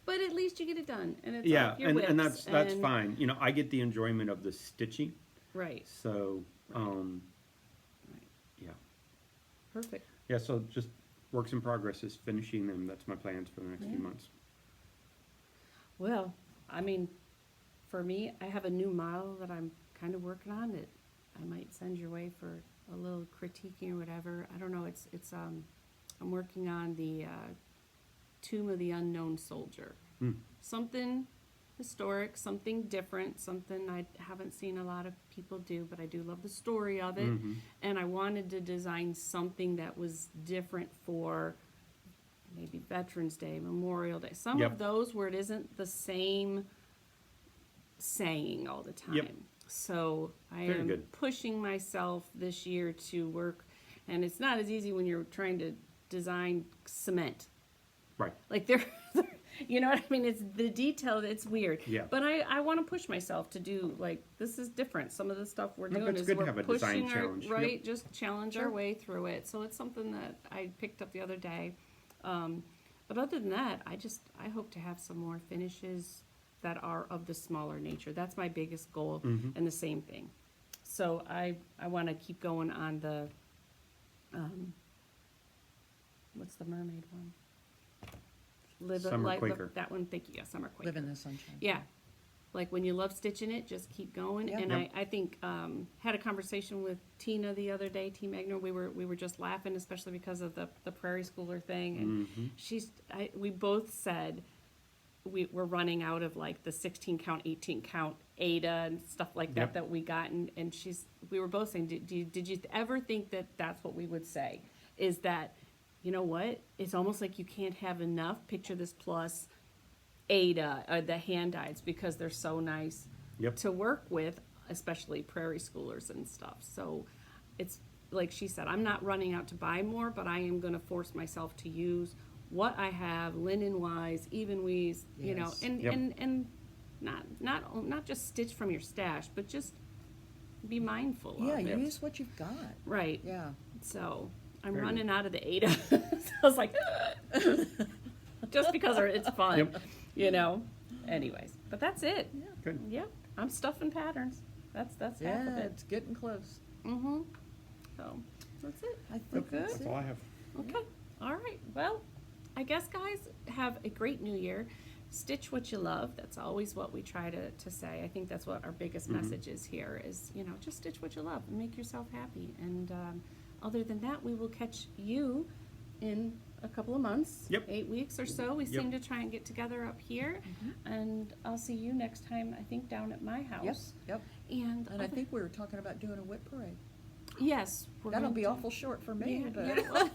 But at least you get it done. And it's Yeah, off your and whips, that's and- fine. I get the enjoyment of the stitching. Right. So, Right. yeah. Perfect. Yeah, so just works in progress is finishing them. That's my plans for the next few months. Well, I mean, for me, I have a new model that I'm kind of working on that I might send your way for a little critiquing or whatever. I don't know. I'm working on the Tomb of the Unknown Soldier. Something historic, something different, something I haven't seen a lot of people do, but I do love the story of it. And I wanted to design something that was different for maybe Veterans Day, Memorial Day, some Yep. of those where it isn't the same saying all the time. Yep. So I Very am good. pushing myself this year to work, and it's not as easy when you're trying to design cement. Right. Like they're you know what I mean? It's the detail. It's weird. Yeah. But I want to push myself to do, like, this is different. Some of the stuff we're No, doing it's is good to we're have a design pushing our, challenge. right? Yep. Just challenge our way through it. So it's something that I picked up the other day. But other than that, I hope to have some more finishes that are of the smaller nature. That's my biggest goal, and the same thing. So I want to keep going on the, what's the mermaid one? Summer Quaker. That one, thank you. Yeah, Summer Quaker. Live in the sunshine. Yeah. Like when you love stitching it, just keep going. Yeah. And Yep. I think had a conversation with Tina the other day, T. Magner. We were just laughing, especially because of the prairie schooler thing. And we both said we're running out of like the 16 count, 18 count Ada and stuff like that Yep. that we got. And we were both saying, did you ever think that that's what we would say? Is that, you know what? It's almost like you can't have enough. Picture this plus Ada, or the hand-dyeds, because they're so nice Yep. to work with, especially prairie schoolers and stuff. So it's like she said, I'm not running out to buy more, but I am going to force myself to use what I have, linen-wise, even-wise, you know, Yes. and Yep. and not just stitch from your stash, but just be mindful Yeah, of it. use what you've got. Right. Yeah. So I'm Very running out of the Ada. So I was like, just because it's fun, Yep. you know. Anyways, but that's it. Yeah. Good. Yep, I'm stuffing patterns. That's half of Yeah, it. it's getting close. Mm-hmm. So that's it. I think good. that's That's it. all I have. Okay. All right. Well, I guess guys, have a great new year. Stitch what you love. That's always what we try to say. I think that's what our biggest message is here is, you know, just stitch what you love and make yourself happy. And other than that, we will catch you in a couple of months. Yep. 8 weeks or so. We Yep. seem to try and get together up here. And I'll see you next time, I think, down at my Yep, house. yep. And, And I think we were talking about doing a whip parade. yes. we're That'll going be to- awful short for me, Yeah, but yeah, well,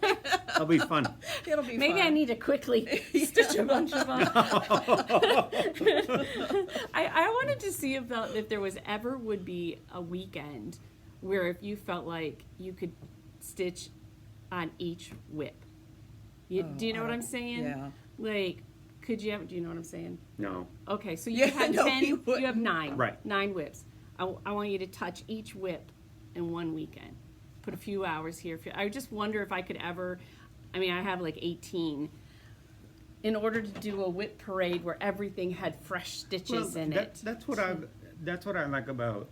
That'll be fun. it'll be maybe fun. I need to quickly stitch a bunch of them. I wanted to see if there was ever would be a weekend where if you felt like you could stitch on each whip. Do you know what I'm saying? Yeah. Like, could you ever, do you know what I'm saying? No. Okay, so you Yeah, have no, 10, you you have wouldn't. 9. Right. 9 whips. I want you to touch each whip in one weekend. Put a few hours here. I just wonder if I could ever, I mean, I have like 18. In order to do a whip parade where everything had fresh stitches in it. That's what I like about,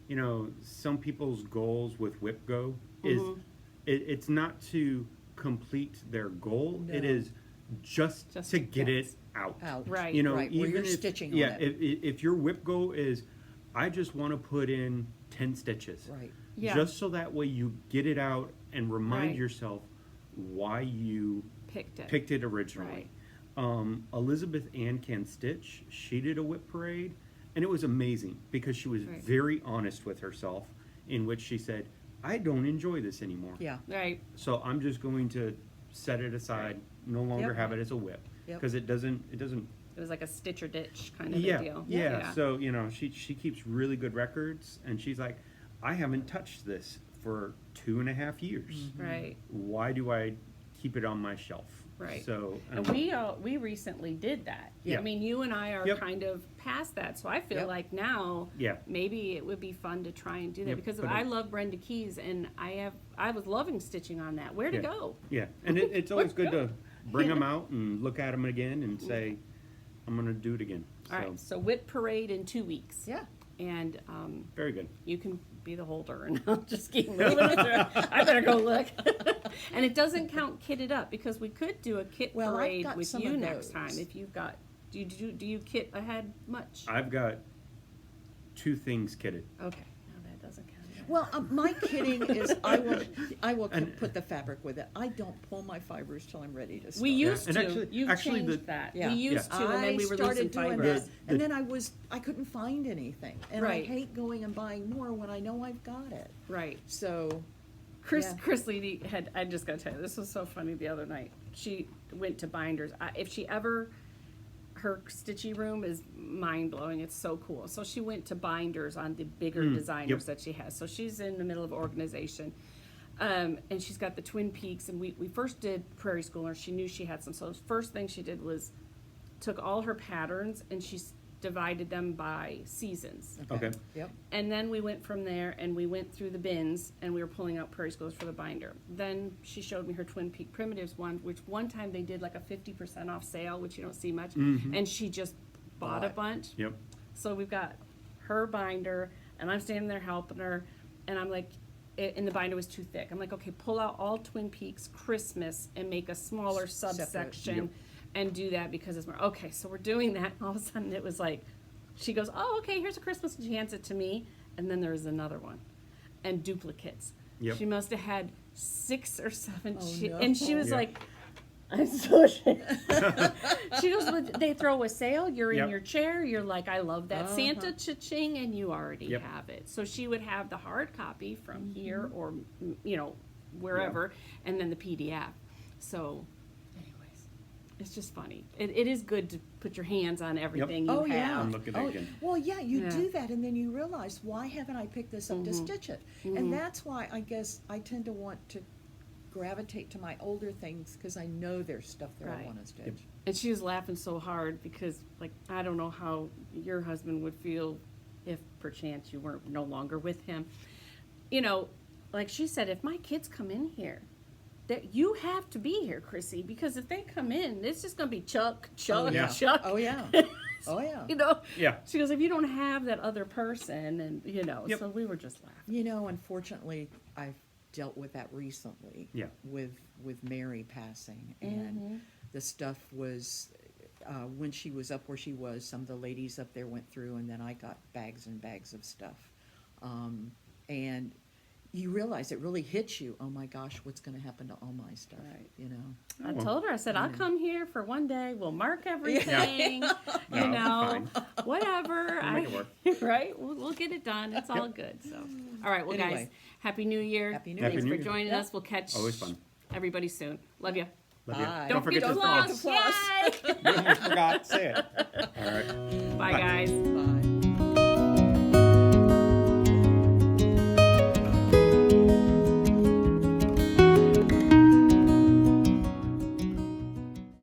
you know, some people's goals with Whip Go is it's not to complete their goal. No. It is just Just to to get get- it out. Out. Right. You know, Right, where even you're if, stitching on yeah, it. if your whip goal is, I just want to put in 10 stitches. Right. Yeah. Just so that way you get it out and remind Right. yourself why you Picked it. originally. Right. Elizabeth Ann Can Stitch, she did a whip parade, and it was amazing because she was Right. very honest with herself, in which she said, I don't enjoy this anymore. Yeah. Right. So I'm just going to set it aside, no longer Yep. have it as a whip. Yep. Because it doesn't, It was like a stitch or ditch kind of yeah, a deal. yeah. So, you know, she keeps really good records, and she's like, I haven't touched this for 2.5 years. Right. Why do I keep it on my shelf? Right. So, And we recently did that. Yeah. I mean, you and I are Yep. kind of past that, so I feel Yep. like now Yeah. maybe it would be fun to try and do that Yep, because but I love Brenda Keys and I was loving stitching on that. Where to Yeah. go? Yeah, and it's always good go? to bring them out and look at them again and say, I'm going to do it again. All right, so whip parade in 2 weeks. Yeah. And Very good. you can be the holder and I'll just keep moving it through. I better go look. And it doesn't count kitted up because we could do a kit Well, I've parade got with some you of next those. time if you've got. Do you kit ahead much? I've got 2 things kitted. Okay, no, that doesn't count. Well, my kidding is I will put the fabric with it. I don't pull my fibers till I'm ready to start. We used and to. actually- You've actually changed the- that. Yeah. We used to, and then we were started losing doing fibers. that, and then I couldn't find anything, and Right. I hate going and buying more when I know I've got it. Right. So, Chris Yeah. Lee had, I just gotta tell you, this was so funny the other night. She went to Binders. If she ever, her stitchy room is mind blowing. It's so cool. So she went to Binders on the bigger designers yep. that she has. So she's in the middle of organization. And she's got the Twin Peaks, and we first did Prairie School, and she knew she had some. So the first thing she did was took all her patterns and she divided them by seasons. Okay. Yep. And then we went from there and we went through the bins and we were pulling out Prairie Schools for the binder. Then she showed me her Twin Peak Primitives one, which one time they did like a 50% off sale, which you don't see much. And she just bought a bunch. Yep. So we've got her binder and I'm standing there helping her and I'm like, and the binder was too thick. I'm like, okay, pull out all Twin Peaks Christmas and make a smaller subsection. Yep. And do that because it's more, okay, so we're doing that. All of a sudden it was like, she goes, oh, okay, here's a Christmas, and she hands it to me. And then there's another one. And duplicates. Yep. She must have had 6 or 7. Oh, no. And she was Yep. like, I'm so ashamed. She goes, well, they throw a sale, you're in Yep. your chair, you're like, I love that Uh-huh. Santa cha-ching, and you already Yep. have it. So she would have the hard copy from here or, you know, wherever, and then the PDF. So, anyways, it's just funny. It is good to put your hands on everything you Oh, have. yeah. I'm looking at it again. Well, yeah, you Yeah. do that, and then you realize, why haven't I picked this up to stitch it? And that's why I guess I tend to want to gravitate to my older things, because I know there's stuff that I Right. want to stitch. And she was laughing so hard because, like, I don't know how your husband would feel if perchance you weren't no longer with him. You know, like she said, if my kids come in here, that you have to be here, Chrissy, because if they come in, it's just gonna be Chuck, yeah. Chuck. Oh, yeah. Oh, yeah. You know. Yeah. She goes, if you don't have that other person, and you know, Yep. so we were just laughing. You know, unfortunately, I've dealt with that recently. Yeah. With Mary passing, and the stuff was, when she was up where she was, some of the ladies up there went through, and then I got bags and bags of stuff. And you realize it really hits you. Oh my gosh, what's going to happen to all my stuff? Right. You know. I well. told her, I said, I'll come here for one day. We'll mark everything. No, You know, fine. whatever. We'll make it work. Right? We'll get it done. It's all good. So, all right. Well, guys, Anyway. Happy New Year. Happy New Thanks Year. for Happy New Year. joining Yep. us. We'll catch Always fun. everybody soon. Love you. Love you. Bye. Don't forget to floss. floss. Yay. You almost forgot. Say it. All right. Bye, Bye. guys.